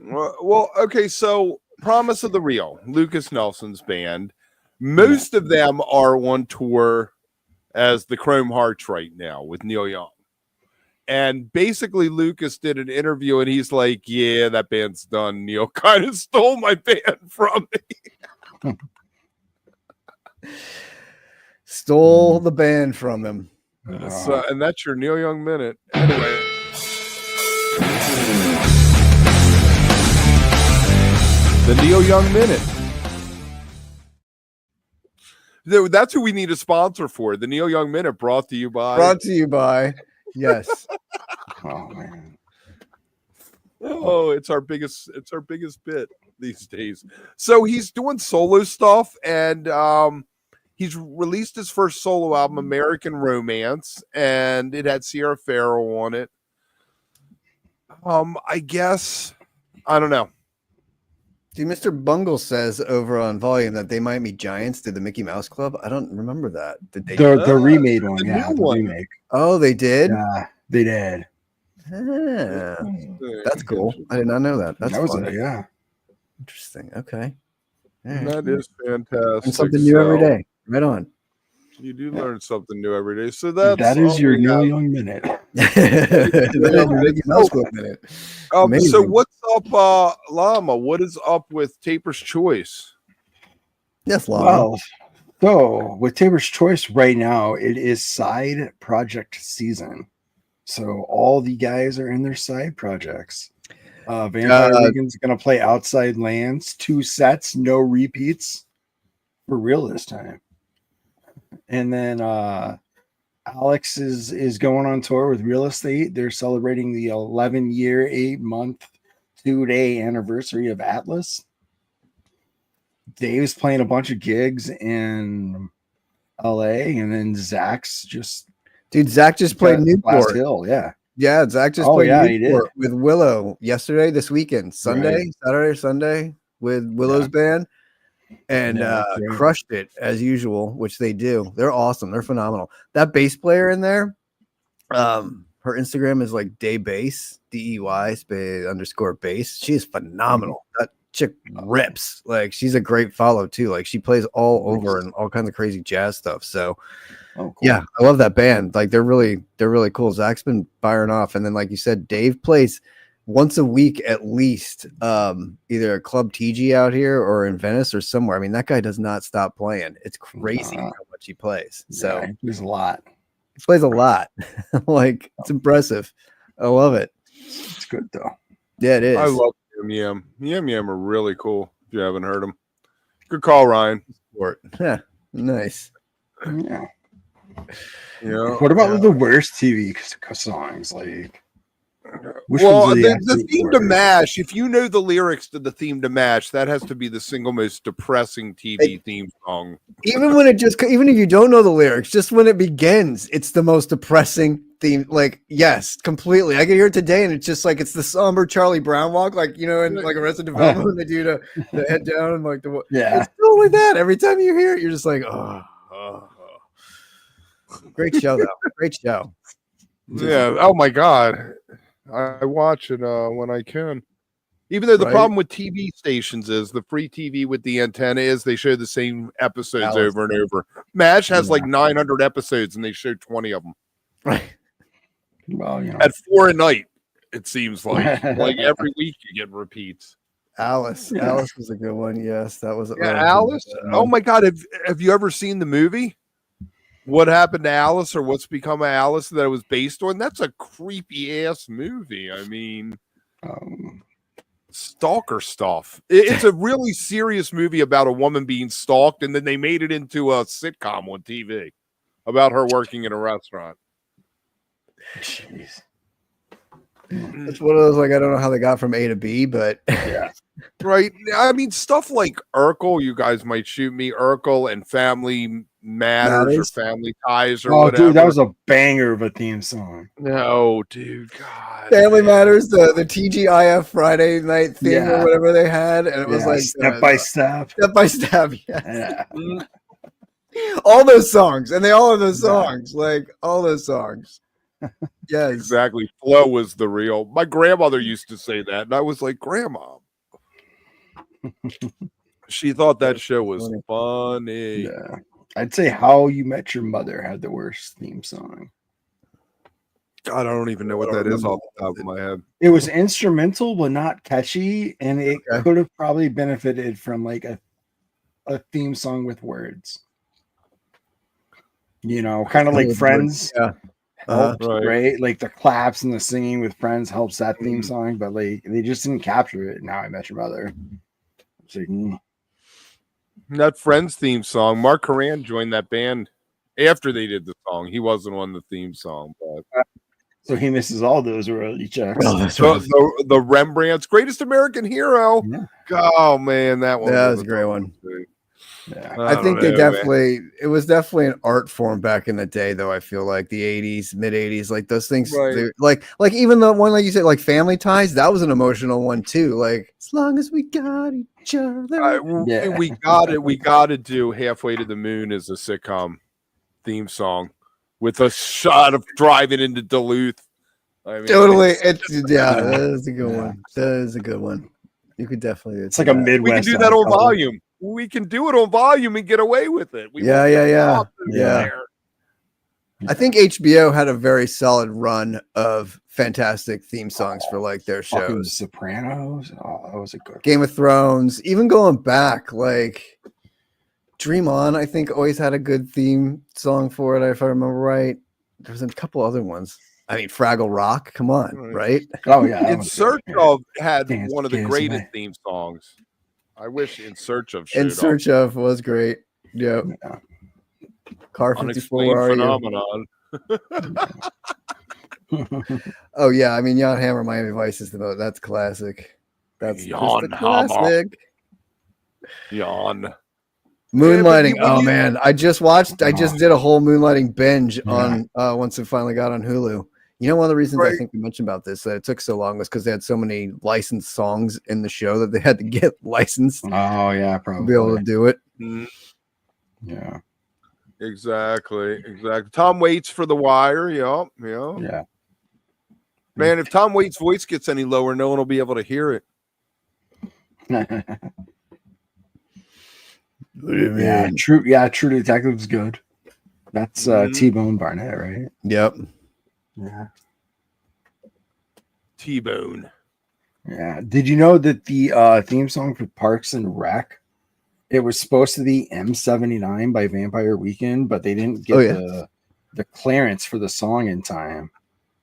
Well, okay, so Promise of the Real, Lucas Nelson's band. Most of them are on tour as the Chrome Hearts right now with Neil Young. And basically Lucas did an interview and he's like, yeah, that band's done. Neil kind of stole my band from me. Stole the band from him. So, and that's your Neil Young minute. Anyway. The Neil Young minute. That's who we need a sponsor for. The Neil Young minute brought to you by. Yes. Oh man. Oh, it's our biggest bit these days. So he's doing solo stuff, and he's released his first solo album, American Romance, and it had Sierra Farrell on it. I guess I don't know. See, Mr. Bungle says over on Volume that they Miami Giants did the Mickey Mouse Club. I don't remember that. Did they? The remade one, the new one. remake. Oh, they did. Yeah, they did. Ah, that's cool. I did not know that. That's fun. Interesting. Okay. Right. That is fantastic. And something new every day. Right on. You do learn something new every day. So that is your Neil Young minute. So what's up, Llama? What is up with Taper's Choice? Yes, Llama. Well, so with Taper's Choice right now, it is side project season. So all the guys are in their side projects. Vampire Regan's going to play Outside Lands, 2 sets, no repeats for real this time. And then Alex is going on tour with Real Estate. They're celebrating the 11-year, 8-month, 2-day anniversary of Atlas. Dave's playing a bunch of gigs in LA, and then Zach's just Zach just played Newport. Hill, Zach just played Newport with Willow this weekend, Saturday or Sunday with Willow's band. And crushed it as usual, which they do. They're awesome. They're phenomenal. That bass player in there, her Instagram is like Day Bass, DEY_bass. She is phenomenal. That chick rips. Like, she's a great follow too. Like, she plays all over and all kinds of crazy jazz stuff. So cool. Yeah, I love that band. Like, they're really cool. Zach's been firing off, and then like you said, Dave plays once a week at least, either a Club TG out here or in Venice or somewhere. I mean, that guy does not stop playing. It's crazy how much he plays. So there's a lot. He plays a lot. Like, it's impressive. I love it. It's good though. Yeah, it is. I love Yum Yum. Yum are really cool. If you haven't heard them, good call, Ryan. Yeah, nice. Yeah. Yeah. What about the worst TV songs? Like, the theme to MASH, if you know the lyrics to the theme to MASH, that has to be the single most depressing TV theme song. Even if you don't know the lyrics, just when it begins, it's the most depressing theme. Like, yes, completely. I can hear it today, and it's just like, it's the somber Charlie Brown walk, like, you know, in like Arrested Development, when they do the head down and like it's totally that. Every time you hear it, you're just like, oh. Great show, though. Great show. Yeah. Oh my God. I watch it when I can. Even though the problem with TV stations is the free TV with the antenna is they show the same episodes over and over. MASH has like 900 episodes and they show 20 of them. Right. Well, you know. At 4 a night, it seems like. Like every week you get repeats. Alice. Yeah. Alice was a good one. Yes, that was. Alice. Oh my God. Have you ever seen the movie? What Happened to Alice, or What's Become of Alice, that it was based on? That's a creepy ass movie. I mean, stalker stuff. It's a really serious movie about a woman being stalked, and then they made it into a sitcom on TV about her working in a restaurant. Jeez. It's one of those, like, I don't know how they got from A to B, but yeah. Right. I mean, stuff like Urkel, you guys might shoot me, Urkel and Family Matters or Family Ties or whatever. Dude, that was a banger of a theme song. No, dude, God. Family Matters, the TGIF Friday night theme or whatever they had, and it was like Step by Step. Step by Step, yeah. All those songs, and they all have those songs, like all those songs. Yes, Exactly. Flow was the real. My grandmother used to say that, and I was like, Grandma. She thought that show was funny. Yeah. I'd say How You Met Your Mother had the worst theme song. God, I don't even know what that is off the top of my head. It was instrumental, but not catchy, and it could have probably benefited from like a theme song with words. You know, kind of like Friends. Yeah. Helped, right? Like the claps and the singing with Friends helps that theme song, but like they just didn't capture it. Now I Met Your Mother. It's like, That Friends theme song, Mark Horan joined that band after they did the song. He wasn't on the theme song, but so he misses all those royalty checks. Oh, that's so right. the Rembrandt's Greatest American Hero. Yeah. Oh man, that one That was a great one. Yeah. I think they definitely, it was definitely an art form back in the day, though. I feel like the 80s, mid 80s, like those things, Right. like even the one, like you said, like Family Ties, that was an emotional one too. Like, as long as we got each other. We got to do Halfway to the Moon as a sitcom theme song with a shot of driving into Duluth. I mean, Totally. That is a good one. That is a good one. You could definitely. It's like a Midwest. We can do that on volume. We can do it on volume and get away with it. Yeah. There. I think HBO had a very solid run of fantastic theme songs for like their shows. Sopranos. Oh, that was a good Game of Thrones. Even going back, like Dream On, I think always had a good theme song for it, if I remember right. There was a couple other ones. I mean, Fraggle Rock. Come on, right? Oh yeah. In Search of had one of the greatest theme songs. I wish In Search of. In Search of was great. Yep. Yeah. Car 54 phenomenon. Oh yeah, I mean Jan Hammer, Miami Vice is the most. That's classic. That's Jan classic. Jan. Moonlighting. Oh man, I just did a whole Moonlighting binge on once it finally got on Hulu. You know, one of the reasons I think we mentioned about this that it took so long was because they had so many licensed songs in the show that they had to get licensed. Oh yeah, probably to be able to do it. Yeah, exactly. Tom Waits for The Wire. Yeah. Man, if Tom Waits' voice gets any lower, no one will be able to hear it. True Detective is good. That's T-Bone Barnett, right? Yep. Yeah. T-Bone. Yeah. Did you know that the theme song for Parks and Rec, it was supposed to be M79 by Vampire Weekend, but they didn't get the clearance for the song in time.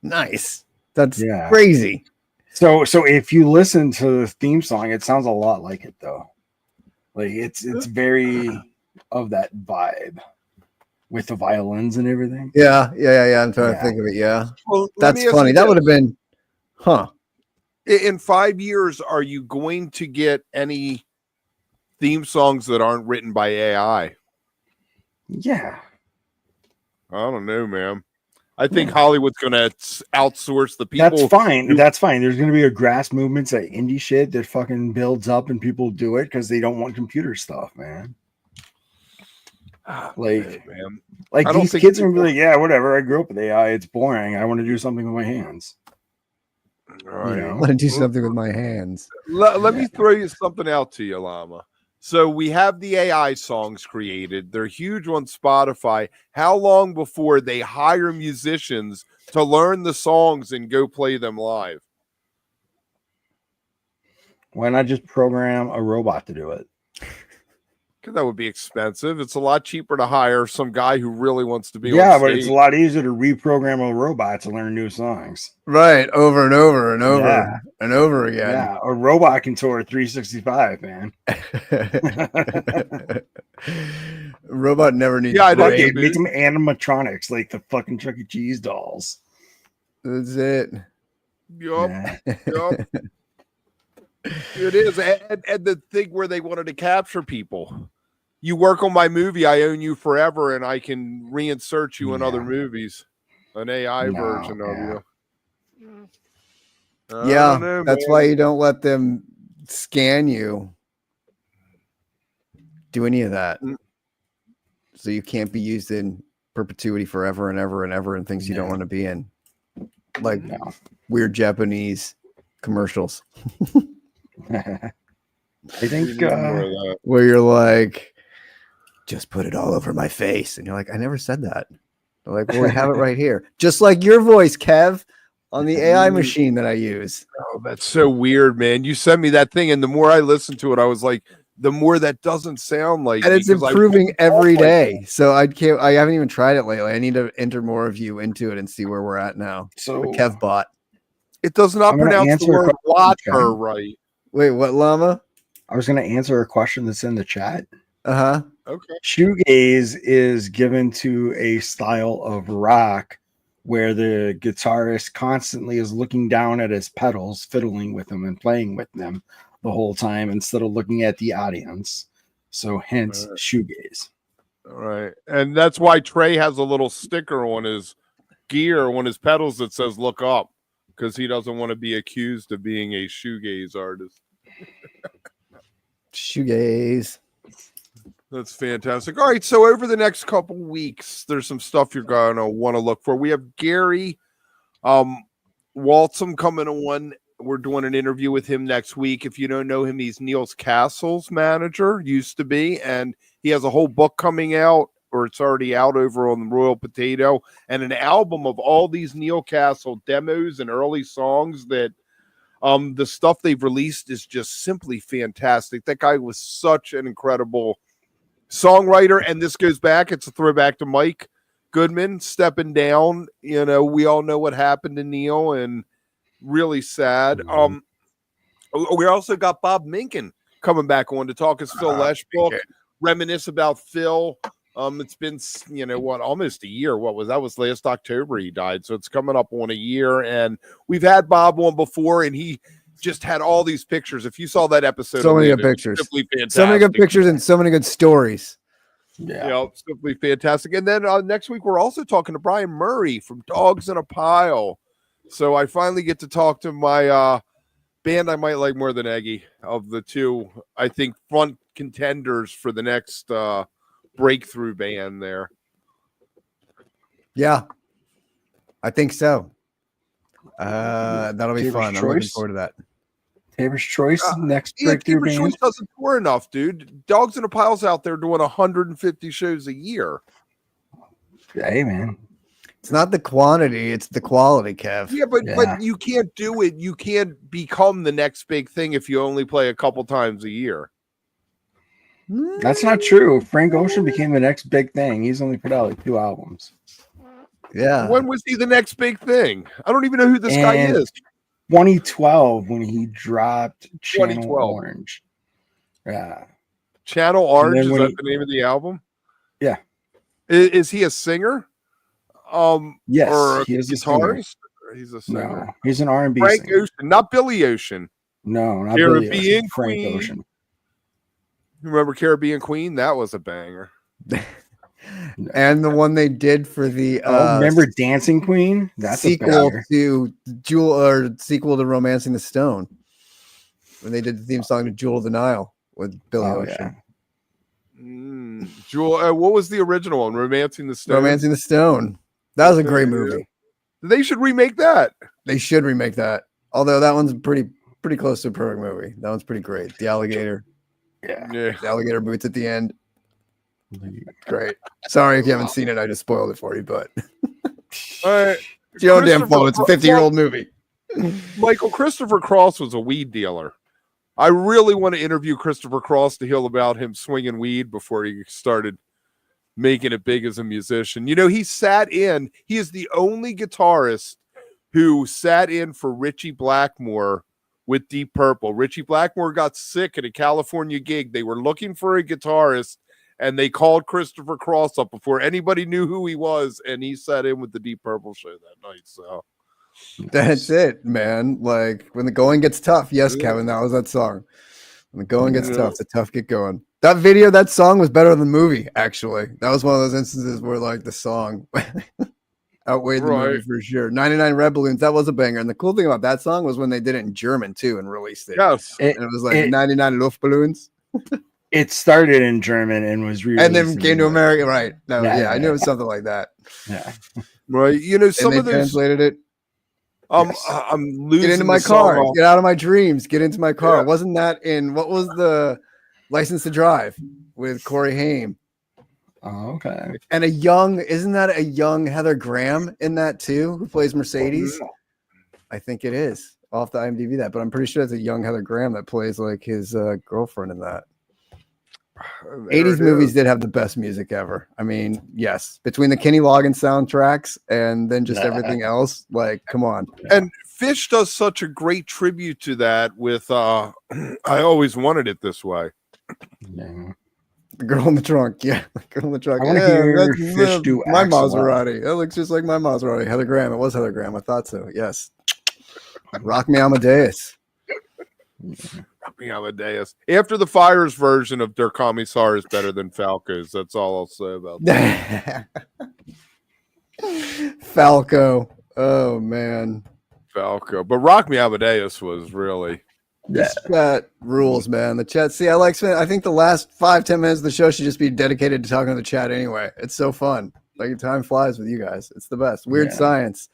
Nice. That's crazy. So if you listen to the theme song, it sounds a lot like it though. Like it's very of that vibe with the violins and everything. Yeah. I'm trying to think of it. Yeah. Well, that's funny. That would have been, In 5 years, are you going to get any theme songs that aren't written by AI? Yeah. I don't know, man. I think Hollywood's going to outsource the people. That's fine. That's fine. There's going to be a grass movement, that indie shit that fucking builds up and people do it because they don't want computer stuff, man. Like these kids are going to be like, yeah, whatever. I grew up with AI. It's boring. I want to do something with my hands. Right. I want to do something with my hands. Let me throw you something out to you, Llama. So we have the AI songs created. They're huge on Spotify. How long before they hire musicians to learn the songs and go play them live? Why not just program a robot to do it? Because that would be expensive. It's a lot cheaper to hire some guy who really wants to be on stage. But it's a lot easier to reprogram a robot to learn new songs. Right, over and over and over and over again. Yeah, a robot can tour 365, man. Robot never needs. Yeah, make them animatronics like the fucking Chuck E. Cheese dolls. That's it. Yup. It is, and the thing where they wanted to capture people. You work on my movie, I own you forever, and I can reinsert you in other movies. An AI version of you. Yeah, that's why you don't let them scan you. Do any of that. so you can't be used in perpetuity forever and ever and ever in things you don't want to be in, like weird Japanese commercials. I think where you're like, just put it all over my face, and you're like, I never said that. They're like, well, we have it right here, just like your voice, Kev, on the AI machine that I use. Oh, that's so weird, man. You sent me that thing, and the more I listened to it, I was like, the more that doesn't sound like. And it's improving every day. So I haven't even tried it lately. I need to enter more of you into it and see where we're at now. So Kev bot. It does not pronounce the word water right. Wait, what, Llama? I was going to answer a question that's in the chat. Uh-huh. Okay. Shoegaze is given to a style of rock where the guitarist constantly is looking down at his pedals, fiddling with them and playing with them the whole time instead of looking at the audience. So hence shoegaze. All right. And that's why Trey has a little sticker on his gear, on his pedals that says look up, because he doesn't want to be accused of being a shoegaze artist. Shoegaze. That's fantastic. All right, so over the next couple weeks, there's some stuff you're going to want to look for. We have Gary Waltham coming on. We're doing an interview with him next week. If you don't know him, he's Neil's Castle's manager, used to be, and he has a whole book coming out, or it's already out over on the Royal Potato, and an album of all these Neil Castle demos and early songs that the stuff they've released is just simply fantastic. That guy was such an incredible songwriter, and this goes back, it's a throwback to Mike Goodman stepping down. You know, we all know what happened to Neil, and really sad. We also got Bob Minkin coming back on to talk his Phil Lesh book, reminisce about Phil. It's been, you know what, almost a year. What was that? Was last October he died, so it's coming up on a year. And we've had Bob on before, and he just had all these pictures. If you saw that episode, so many good pictures, so many good pictures, and so many good stories. Yeah, simply fantastic. And then next week we're also talking to Brian Murray from Dogs in a Pile. So I finally get to talk to my band I might like more than Eggy, of the two, I think, front contenders for the next breakthrough band there. Yeah, I think so. That'll be fun. I'm looking forward to that. Tabor's Choice next breakthrough band. Choice doesn't tour enough, dude. Dogs in a Pile's out there doing 150 shows a year. Hey, man. It's not the quantity, it's the quality, Kev. Yeah, but you can't do it. You can't become the next big thing if you only play a couple times a year. That's not true. Frank Ocean became the next big thing. He's only put out like 2 albums. Yeah. When was he the next big thing? I don't even know who this guy is. 2012 when he dropped Channel 2012. Orange. Yeah. Channel Orange, is that the name of the album? Yeah. Is he a singer? Yes, or he is a guitarist? He's a singer. No, he's an R&B Frank singer. Ocean, not Billy Ocean. No, not Billy Caribbean Ocean. Frank Queen. Ocean. Remember Caribbean Queen? That was a banger. And the one they did for the remember Dancing Queen? That's sequel to sequel to Romancing the Stone, when they did the theme song to Jewel of the Nile with Billy Ocean. Yeah. Jewel, what was the original one? Romancing the Stone. Romancing the Stone. That was a great movie. They should remake that. They should remake that. Although that one's pretty close to a perfect movie. That one's pretty great. The alligator. Yeah. The alligator boots at the end. Great. Sorry if you haven't seen it. I just spoiled it for you, but it's your own damn fault. It's a 50-year-old movie. Michael, Christopher Cross was a weed dealer. I really want to interview Christopher Cross to hear about him swinging weed before he started making it big as a musician. You know, he is the only guitarist who sat in for Richie Blackmore with Deep Purple. Richie Blackmore got sick at a California gig. They were looking for a guitarist, and they called Christopher Cross up before anybody knew who he was, and he sat in with the Deep Purple show that night. So that's it, man. Like, when the going gets tough. Yes, Kevin, that was that song. When the going gets tough, the tough get going. That video, that song was better than the movie, actually. That was one of those instances where, like, the song outweighed the movie for sure. 99 Red Balloons, that was a banger. And the cool thing about that song was when they did it in German, too, and released it. Yes. And it was like 99 Luftballons. It started in German and was re-released and then in came to English. America. Right? No, Yeah, I knew it was something like that. Yeah. Right. You know, And some they of those. translated it. Yes. I'm losing Get into the my song car. off. Get out of my dreams. Get into my car. Yeah. Wasn't that in what was the License to Drive with Corey Haim? Oh, okay. And isn't that a young Heather Graham in that too, who plays Mercedes? I think it is. I'll have to IMDb that, but I'm pretty sure it's a young Heather Graham that plays like his girlfriend in that. There 80s it movies is. did have the best music ever. I mean, yes, between the Kenny Loggins soundtracks and then just everything else, like, come on. And Fish does such a great tribute to that with I Always Wanted It This Way. Yeah. The girl in the trunk, yeah, the girl in the trunk. I want to Yeah, hear that's Fish do my Axel F. Maserati. That looks just like my Maserati. Heather Graham. It was Heather Graham. I thought so. Yes. Rock me Amadeus. Rock me Amadeus. After the Fire's version of Der Kommissar is better than Falco's. That's all I'll say about that. Falco. Oh man. Falco. But Rock Me Amadeus was really. This chat rules, man. The chat. See, I think the last 5-10 minutes of the show should just be dedicated to talking to the chat anyway. It's so fun. Like time flies with you guys. It's the best. Weird science.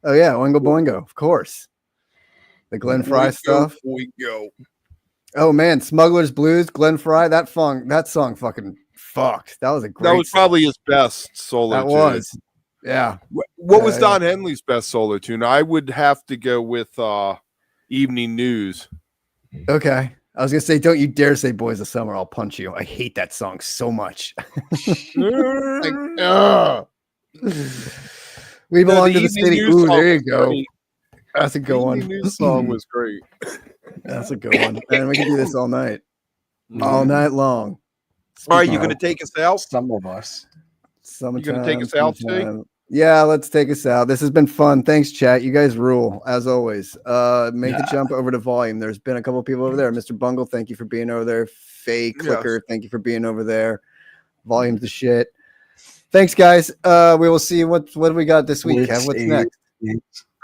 Oh yeah, Oingo Boingo, of course. The Glenn Fry stuff. Boingo. Oh man, Smuggler's Blues, Glenn Fry. That song fucking fucked. That was a great. That was probably his best solo That tune. was. Yeah. What was Don Henley's best solo tune? I would have to go with Evening News. Okay. I was gonna say, don't you dare say Boys of Summer, I'll punch you. I hate that song so much. Like, ugh. We belong to the city. Ooh, there you go. That's a good one. The News song was great. That's a good one. And we can do this all night. All night long. All right, you going to take us out? Some of us. You going to take us out, Steve? Yeah, let's take us out. This has been fun. Thanks, chat. You guys rule, as always. Make the jump over to volume. There's been a couple of people over there. Mr. Bungle, thank you for being over there. Faye Clicker, thank you for being over there. Volume's the shit. Thanks, guys. We will see what do we got this week, Kev? What's next?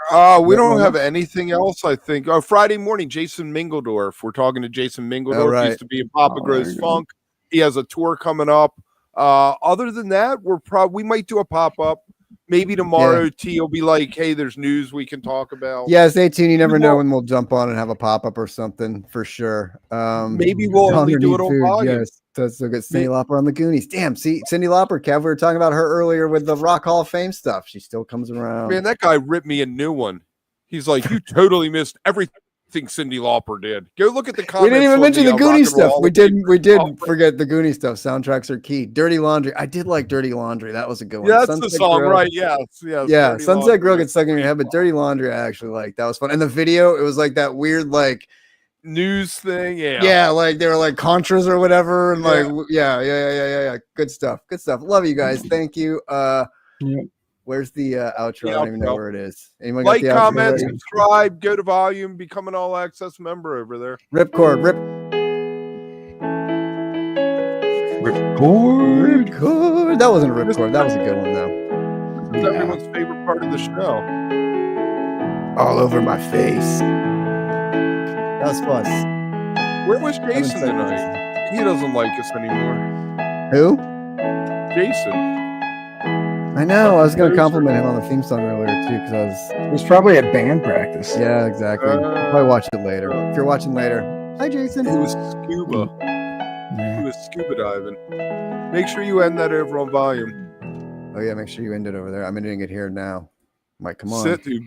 We don't have anything else, I think. Friday morning, Jason Mingledorf. We're talking to Jason Mingledorf. He used to be in Papa Grows Funk. He has a tour coming up. Other than that, we might do a pop-up. Maybe tomorrow, T will be like, hey, there's news we can talk about. Yeah, stay tuned. You never know when we'll jump on and have a pop-up or something for sure. Maybe we'll only do it on volume. Yes, that's so good. Cyndi Lauper on the Goonies. Damn, see, Cyndi Lauper, Kev, we were talking about her earlier with the Rock Hall of Fame stuff. She still comes around. Man, that guy ripped me a new one. He's like, you totally missed everything Cyndi Lauper did. Go look at the comments. We didn't even mention the Goonies stuff. We did Oh, forget the Goonies stuff. Soundtracks are key. Dirty Laundry. I did like Dirty Laundry. That was a good one. Yeah, that's the song, Grill. right? Yes. Yeah, Sunset Grill gets stuck in your head, but Dirty Laundry I actually like. That was fun. And the video, it was like that weird like news thing. Yeah, like they were like Contras or whatever, and like yeah. Good stuff. Love you guys. Thank you. Where's the outro? I don't even know where it is. Anyone like, got the comment, outro? subscribe, go to volume, become an all access member over there. Ripcord. That wasn't a ripcord. That was a good one though. It's everyone's favorite part of the show. All over my face. That was fun. Where was Jason tonight? He doesn't like us anymore. Who? Jason. I know. I was going to compliment him on the theme song earlier too, because He's probably at band practice. Yeah, exactly. Probably watch it later. If you're watching later, hi Jason. He was scuba. He was scuba diving. Make sure you end that over on volume. Oh yeah, make sure you end it over there. I'm ending it here now. Mike, come on. Sit, you